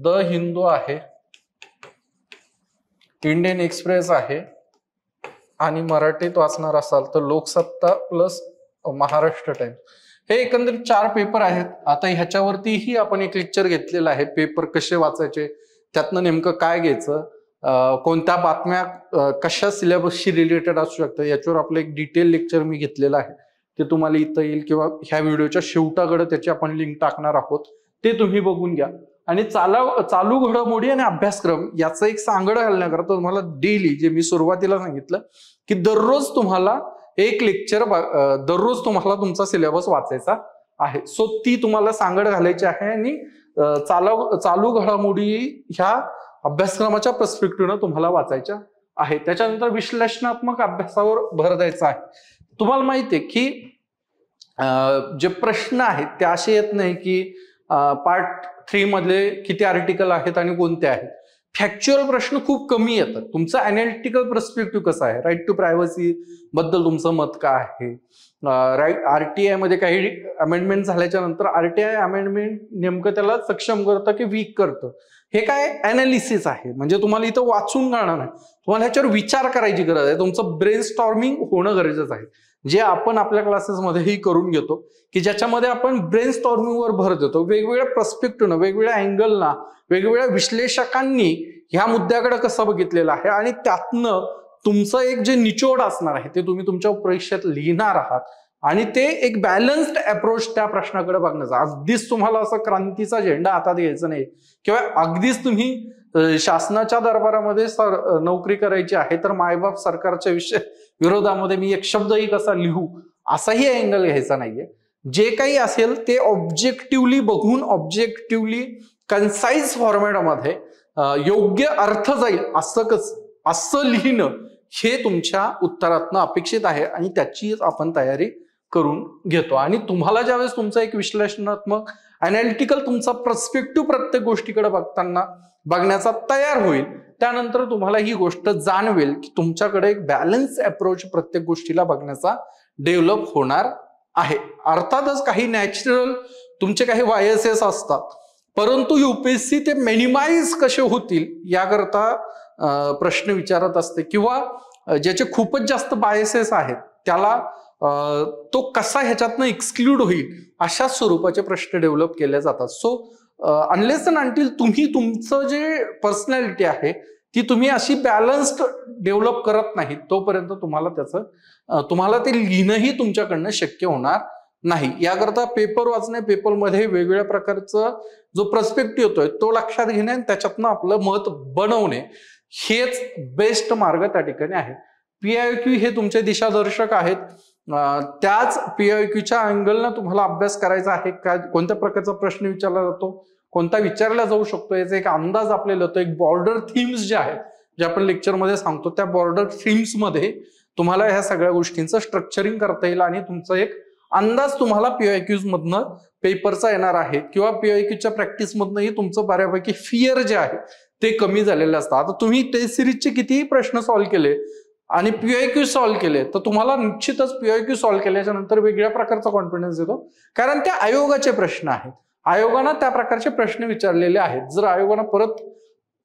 द हिंदू आहे, इंडियन एक्सप्रेस आहे, आणि मराठीत वाचणार असाल तर लोकसत्ता प्लस महाराष्ट्र टाइम्स. हे एकंदरीत 4 पेपर आहेत. आता ह्याच्यावरतीही आपण एक लेक्चर घेतलेलं आहे, पेपर कसे वाचायचे, त्यातनं नेमकं काय घ्यायचं, कोणत्या बातम्या कशा सिलेबसशी रिलेटेड असू शकतात, याच्यावर आपलं एक डिटेल लेक्चर मी घेतलेलं आहे. ते तुम्हाला इथं येईल किंवा ह्या व्हिडिओच्या शेवटाकडे त्याची आपण लिंक टाकणार आहोत, ते तुम्ही बघून घ्या. आणि चालू घडामोडी आणि अभ्यासक्रम याचं एक सांगड घालण्याकरता तुम्हाला डेली, जे मी सुरुवातीला सांगितलं की दररोज तुम्हाला एक लेक्चर, दररोज तुम्हाला तुमचा सिलेबस वाचायचा आहे. सो ती तुम्हाला सांगड घालायची आहे आणि चालू घडामोडी ह्या अभ्यासक्रमाच्या पर्स्पेक्टिव्हनं तुम्हाला वाचायच्या आहे. त्याच्यानंतर विश्लेषणात्मक अभ्यासावर भर द्यायचा आहे. तुम्हाला माहिती आहे की जे प्रश्न आहेत ते असे येत नाही की पार्ट 3 मधले किती आर्टिकल आहेत आणि कोणते आहेत. फॅक्च्युअल प्रश्न खूप कमी येतात. तुमचा अनालिटिकल पर्स्पेक्टिव्ह कसा आहे, राईट टू प्रायव्हसी बद्दल तुमचं मत काय आहे, राईट RTI मध्ये काही अमेंडमेंट झाल्याच्या नंतर RTI अमेंडमेंट नेमकं त्याला सक्षम करतं की वीक करतं, हे काय अनालिसिस आहे. म्हणजे तुम्हाला इथं वाचून कळणार नाही, तुम्हाला ह्याच्यावर विचार करायची गरज आहे. तुमचं ब्रेन स्टॉर्मिंग होणं गरजेचं आहे, जे आपण आपल्या क्लासेसमध्येही करून घेतो की ज्याच्यामध्ये आपण ब्रेन स्टॉर्मिंगवर भर देतो. वेगवेगळ्या पर्स्पेक्टिव्हनं, वेगवेगळ्या अँगलना, वेगवेगळ्या विश्लेषकांनी ह्या मुद्द्याकडे कसं बघितलेलं आहे आणि त्यातनं तुमचं एक जे निचोड असणार आहे ते तुम्ही तुमच्या परीक्षेत लिहिणार आहात. आणि ते एक बॅलन्स्ड अप्रोच त्या प्रश्नाकडे बघण्याचा. अगदीच तुम्हाला असं क्रांतीचा झेंडा हातात घ्यायचा नाही किंवा अगदीच तुम्ही शासनाच्या दरबारामध्ये नोकरी करायची आहे तर मायबाप सरकारच्या विरोधामध्ये मी एक शब्दही कसा लिहू असाही अँगल घ्यायचा नाहीये. जे काही असेल ते ऑब्जेक्टिव्हली बघून, ऑब्जेक्टिव्हली कन्साइज फॉर्मॅटमध्ये योग्य अर्थ जाईल असं लिहिणं हे तुमच्या उत्तरातनं अपेक्षित आहे आणि त्याची आपण तयारी करून घेतो. आणि तुम्हाला ज्यावेळेस तुमचं एक विश्लेषणात्मक अनालिटिकल तुमचा पर्स्पेक्टिव्ह प्रत्येक गोष्टीकडे बघण्याचा तयार होईल, त्यानंतर तुम्हाला ही गोष्ट जाणवेल की तुमच्याकडे एक बॅलन्स अप्रोच प्रत्येक गोष्टीला बघण्याचा डेव्हलप होणार आहे. अर्थातच काही नॅचरल तुमचे काही बायसेस असतात, परंतु युपीएससी ते मिनिमाइज कसे होतील याकरता प्रश्न विचारत असते, किंवा ज्याचे खूपच जास्त बायसेस आहेत त्याला तो कसा ह्याच्यातनं एक्सक्लूड होईल अशा स्वरूपाचे प्रश्न डेव्हलप केले जातात. सो अनलेस अँड अंटिल तुम्ही तुमचं जे पर्सनॅलिटी आहे ती तुम्ही अशी बॅलन्स्ड डेव्हलप करत नाही तोपर्यंत तुम्हाला ते लिहिणंही तुमच्याकडनं शक्य होणार नाही. याकरता पेपर वाचणे, पेपरमध्ये वेगवेगळ्या प्रकारचं जो पर्स्पेक्टिव्ह येतोय तो लक्षात घेणे आणि त्याच्यातनं आपलं मत बनवणे हेच बेस्ट मार्ग त्या ठिकाणी आहे. PIQ हे तुमचे दिशादर्शक आहेत. त्याच PIQच्या अँगलनं तुम्हाला अभ्यास करायचा आहे का, कोणत्या प्रकारचा प्रश्न विचारला जातो, कोणता विचारला जाऊ शकतो याचा एक अंदाज आपल्याला येतो. एक बॉर्डर थीम्स जे आहेत जे आपण लेक्चरमध्ये सांगतो त्या बॉर्डर थीम्स मध्ये तुम्हाला ह्या सगळ्या गोष्टींचं स्ट्रक्चरिंग करता येईल आणि तुमचा एक अंदाज तुम्हाला PIQs मधनं पेपरचा येणार आहे, किंवा PIQच्या प्रॅक्टिस मधनंही तुमचं बऱ्यापैकी फिअर जे आहे ते कमी झालेलं असतं. आता तुम्ही टेस्ट सिरीजचे कितीही प्रश्न सॉल्व्ह केले आणि PIQ सॉल्व्ह केले तर तुम्हाला निश्चितच PIQ सॉल्व्ह केल्याच्या नंतर वेगळ्या प्रकारचा कॉन्फिडन्स येतो, कारण त्या आयोगाचे प्रश्न आहेत. आयोगानं त्या प्रकारचे प्रश्न विचारलेले आहेत. जर आयोगानं परत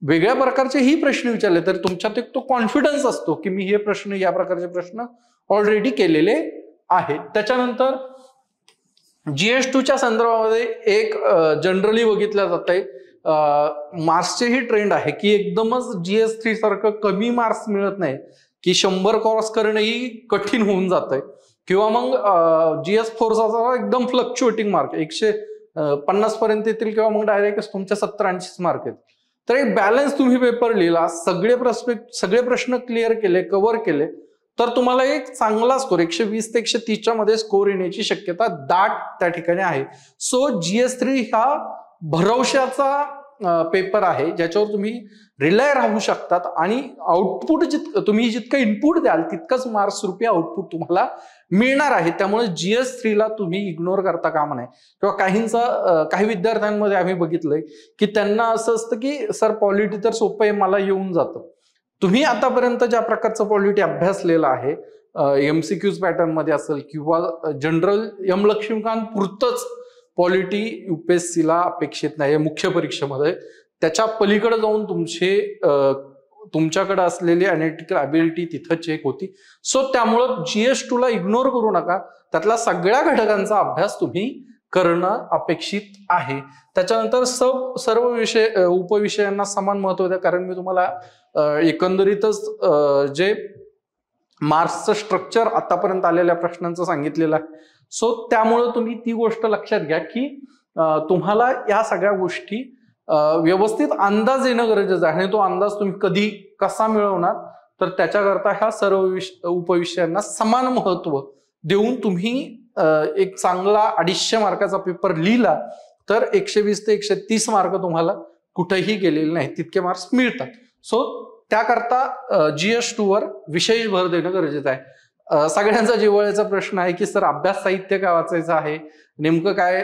वेगळ्या प्रकारचे ही प्रश्न विचारले तर तुमच्यात एक तो कॉन्फिडन्स असतो की मी हे प्रश्न, या प्रकारचे प्रश्न ऑलरेडी केलेले आहेत. त्याच्यानंतर GS2च्या संदर्भामध्ये एक जनरली बघितलं जात आहे, मार्क्सचे ही ट्रेंड आहे की एकदमच GS3 सारखं कमी मार्क्स मिळत नाही, की 100 क्रॉस करणंही कठीण होऊन जात आहे, किंवा मग GS4चा एकदम फ्लक्च्युएटिंग मार्क 150 पर्यंत येतील, किंवा मग डायरेक्ट तुमच्या 70-80 मार्क आहेत. तर एक बॅलन्स तुम्ही पेपर लिहिला, सगळे प्रश्न क्लिअर केले, कव्हर केले, तर तुम्हाला एक चांगला स्कोर 120 ते 130च्या मध्ये स्कोर येण्याची शक्यता दाट त्या ठिकाणी आहे. सो GS3 हा भरवशाचा पेपर आहे ज्याच्यावर तुम्ही रिलाय राहू शकतात आणि आउटपुट तुम्ही जितकं इनपुट द्याल तितकंच मार्क्स रूपी आउटपुट तुम्हाला मिळणार आहे. त्यामुळे GS3ला तुम्ही इग्नोर करता कामा नये. किंवा काही विद्यार्थ्यांमध्ये आम्ही बघितलंय की त्यांना असं असतं की सर पॉलिटी तर सोपं आहे, मला येऊन जातं. तुम्ही आतापर्यंत ज्या प्रकारचं पॉलिटी अभ्यासलेलं आहे, MCQs पॅटर्न मध्ये असेल किंवा जनरल लक्ष्मीकांत पुरतच पॉलिटी UPSCला अपेक्षित नाही मुख्य परीक्षेमध्ये. त्याच्या पलीकडे जाऊन तुमच्याकडे असलेली अनालिटिकल अबिलिटी तिथं चेक होती. सो त्यामुळं GS2ला इग्नोर करू नका. त्यातल्या सगळ्या घटकांचा अभ्यास तुम्ही करणं अपेक्षित आहे. त्याच्यानंतर सर्व उपविषयांना समान महत्व द्या, कारण मी तुम्हाला एकंदरीतच जे मार्क्सचं स्ट्रक्चर आतापर्यंत आलेल्या प्रश्नांचं सांगितलेलं आहे. सो त्यामुळं तुम्ही ती गोष्ट लक्षात घ्या की तुम्हाला या सगळ्या गोष्टी व्यवस्थित अंदाज येणं गरजेचं आहे. आणि तो अंदाज तुम्ही कधी कसा मिळवणार, तर त्याच्याकरता ह्या सर्व उपविषयांना समान महत्व देऊन तुम्ही एक चांगला 250 मार्काचा पेपर लिहिला तर 120 ते 130 मार्क तुम्हाला कुठेही गेलेले नाही, तितके मार्क्स मिळतात. सो त्याकरता GS2 विशेष भर देणं गरजेचं आहे. सगळ्यांचा जिव्हाळ्याचा प्रश्न आहे की सर अभ्यास साहित्य काय वाचायचं आहे, नेमकं काय,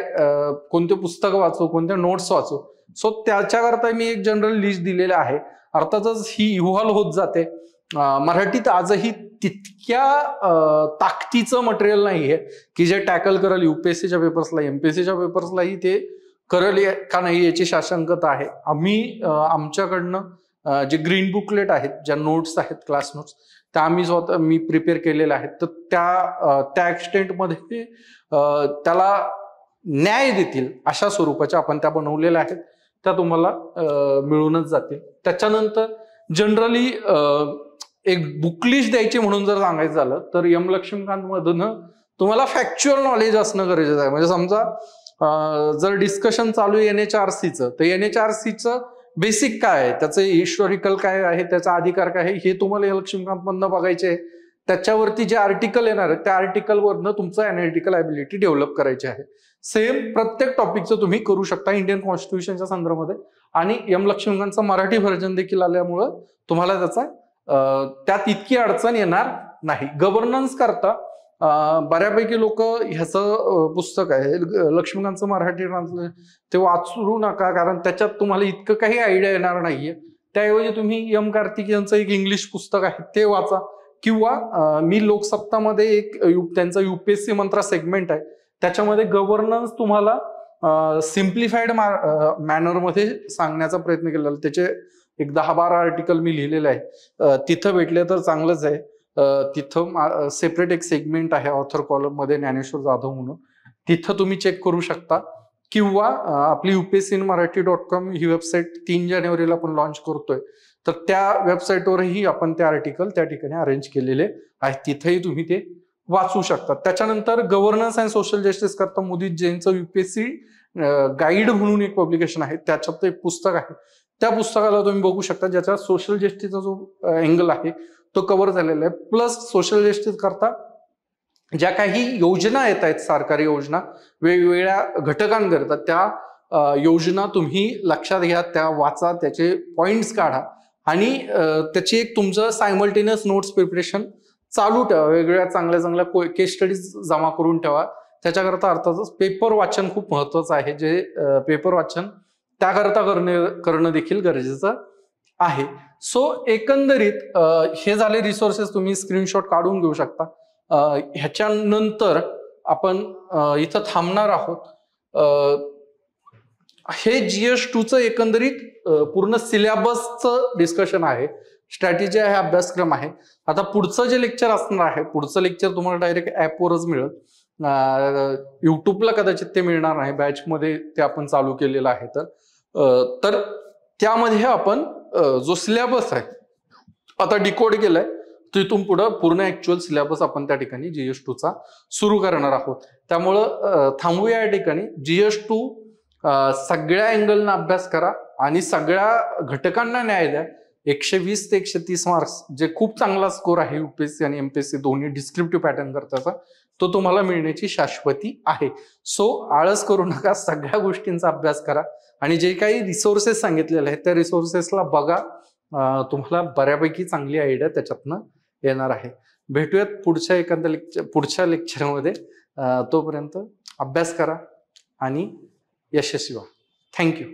कोणते पुस्तक वाचू, कोणत्या नोट्स वाचू. सो त्याच्याकरता मी एक जनरल लिस्ट दिलेली आहे. अर्थातच ही इव्हॉल्व होत जाते. मराठीत आजही तितक्या ताकदीचं मटेरियल नाहीये की जे टॅकल करेल UPSCच्या पेपर्सला, MPSCच्या पेपर्सलाही ते करेल का नाही याची साशंकता आहे. आम्ही आमच्याकडनं जे ग्रीन बुकलेट आहेत, ज्या नोट्स आहेत, क्लास नोट्स, त्या मी प्रिपेअर केलेल्या आहेत. तर त्या एक्सटेंटमध्ये त्याला न्याय देतील अशा स्वरूपाच्या आपण त्या बनवलेल्या आहेत. त्या तुम्हाला मिळूनच जातील. त्याच्यानंतर जनरली एक बुकलिस्ट द्यायची म्हणून जर सांगायचं झालं तर लक्ष्मीकांत मधून तुम्हाला फॅक्च्युअल नॉलेज असणं गरजेचं आहे. म्हणजे समजा जर डिस्कशन चालू आहे NHRCचं, तर NHRCचं बेसिक काय आहे, त्याचं हिस्टॉरिकल काय आहे, त्याचा अधिकार काय आहे, हे तुम्हाला लक्ष्मीकांत मधनं बघायचे आहे. त्याच्यावरती जे आर्टिकल येणार आहे त्या आर्टिकलवरनं तुमचं अनालिटिकल ॲबिलिटी डेव्हलप करायची आहे. सेम प्रत्येक टॉपिकचं तुम्ही करू शकता इंडियन कॉन्स्टिट्यूशनच्या संदर्भामध्ये. आणि लक्ष्मीकांतचं मराठी व्हर्जन देखील आल्यामुळं तुम्हाला त्याचा त्यात इतकी अडचण येणार नाही. गव्हर्नन्स करता बऱ्यापैकी लोक ह्याचं पुस्तक आहे लक्ष्मीकांतचं मराठी ट्रान्सलेशन ते वाचू नका, कारण त्याच्यात तुम्हाला इतकं काही आयडिया येणार नाहीये. त्याऐवजी तुम्ही एम कार्तिक यांचं एक इंग्लिश पुस्तक आहे ते वाचा, किंवा मी लोकसत्तामध्ये एक त्यांचा UPSC मंत्रा सेगमेंट आहे, त्याच्यामध्ये गव्हर्नन्स तुम्हाला सिम्प्लिफाईड मॅनरमध्ये सांगण्याचा प्रयत्न केलेला. त्याचे एक 10-12 आर्टिकल मी लिहिलेले आहे, तिथं भेटले तर चांगलंच आहे. तिथं सेपरेट एक सेगमेंट आहे ऑथर कॉलम मध्ये ज्ञानेश्वर जाधव म्हणून, तिथं तुम्ही चेक करू शकता. किंवा आपली UPSCinMarathi.com ही वेबसाईट 3 जानेवारीला आपण लॉन्च करतोय, तर त्या वेबसाईटवरही आपण ते आर्टिकल त्या ठिकाणी अरेंज केलेले आहेत, तिथेही तुम्ही ते वाचू शकता. त्याच्यानंतर गव्हर्नन्स अँड सोशल जस्टिस करता मुदित जैनचं UPSC गाईड म्हणून एक पब्लिकेशन आहे, त्याच्यात एक पुस्तक आहे. त्या पुस्तकाला तुम्ही बघू शकता, ज्याच्यात सोशल जस्टिसचा जो अँगल आहे तो कव्हर झालेला आहे. प्लस सोशल जस्टिस करता ज्या काही योजना येत आहेत, सरकारी योजना वेगवेगळ्या घटकांकरता, त्या योजना तुम्ही लक्षात घ्या, त्या वाचा, त्याचे पॉइंट्स काढा आणि त्याची एक तुमचं सायमल्टेनियस नोट्स प्रिपरेशन चालू ठेवा. वेगवेगळ्या चांगल्या केस स्टडीज जमा करून ठेवा. त्याच्याकरता अर्थातच पेपर वाचन खूप महत्वाचं आहे, जे पेपर वाचन त्याकरता करणं देखील गरजेचं आहे. सो एकंदरीत हे झाले रिसोर्सेस, तुम्ही स्क्रीनशॉट काढून घेऊ शकता. ह्याच्यानंतर आपण इथं थांबणार आहोत. हे GS2चं एकंदरीत पूर्ण सिलेबसचं डिस्कशन आहे, स्ट्रॅटेजी आहे, अभ्यासक्रम आहे. आता पुढचं जे लेक्चर असणार आहे, पुढचं लेक्चर तुम्हाला डायरेक्ट ऍपवरच मिळेल. युट्यूबला कदाचित ते मिळणार नाही, बॅचमध्ये ते आपण चालू केलेलं आहे. तर त्यामध्ये आपण जो सिलेबस आहे आता डिकोड केलाय, तिथून पुढे पूर्ण ऍक्च्युअल सिलेबस आपण त्या ठिकाणी GS2चा सुरू करणार आहोत. त्यामुळं थांबूया या ठिकाणी. GS2 सगळ्या अँगलना अभ्यास करा आणि सगळ्या घटकांना न्याय द्या. 120 ते 130 मार्क्स, जे खूप चांगला स्कोर आहे UPSC आणि MPSC दोन्ही डिस्क्रिप्टिव्ह पॅटर्न करताचा, तो तुम्हाला मिळण्याची शाश्वती आहे. सो आळस करू नका, सगळ्या गोष्टींचा अभ्यास करा आणि जे काही रिसोर्सेस सांगितलेले आहेत त्या रिसोर्सेसला बघा. तुम्हाला बऱ्यापैकी चांगली आयडिया त्याच्यातनं येणार आहे. भेटूयात पुढच्या लेक्चरमध्ये. तोपर्यंत अभ्यास करा आणि यशस्वी व्हा. थँक्यू.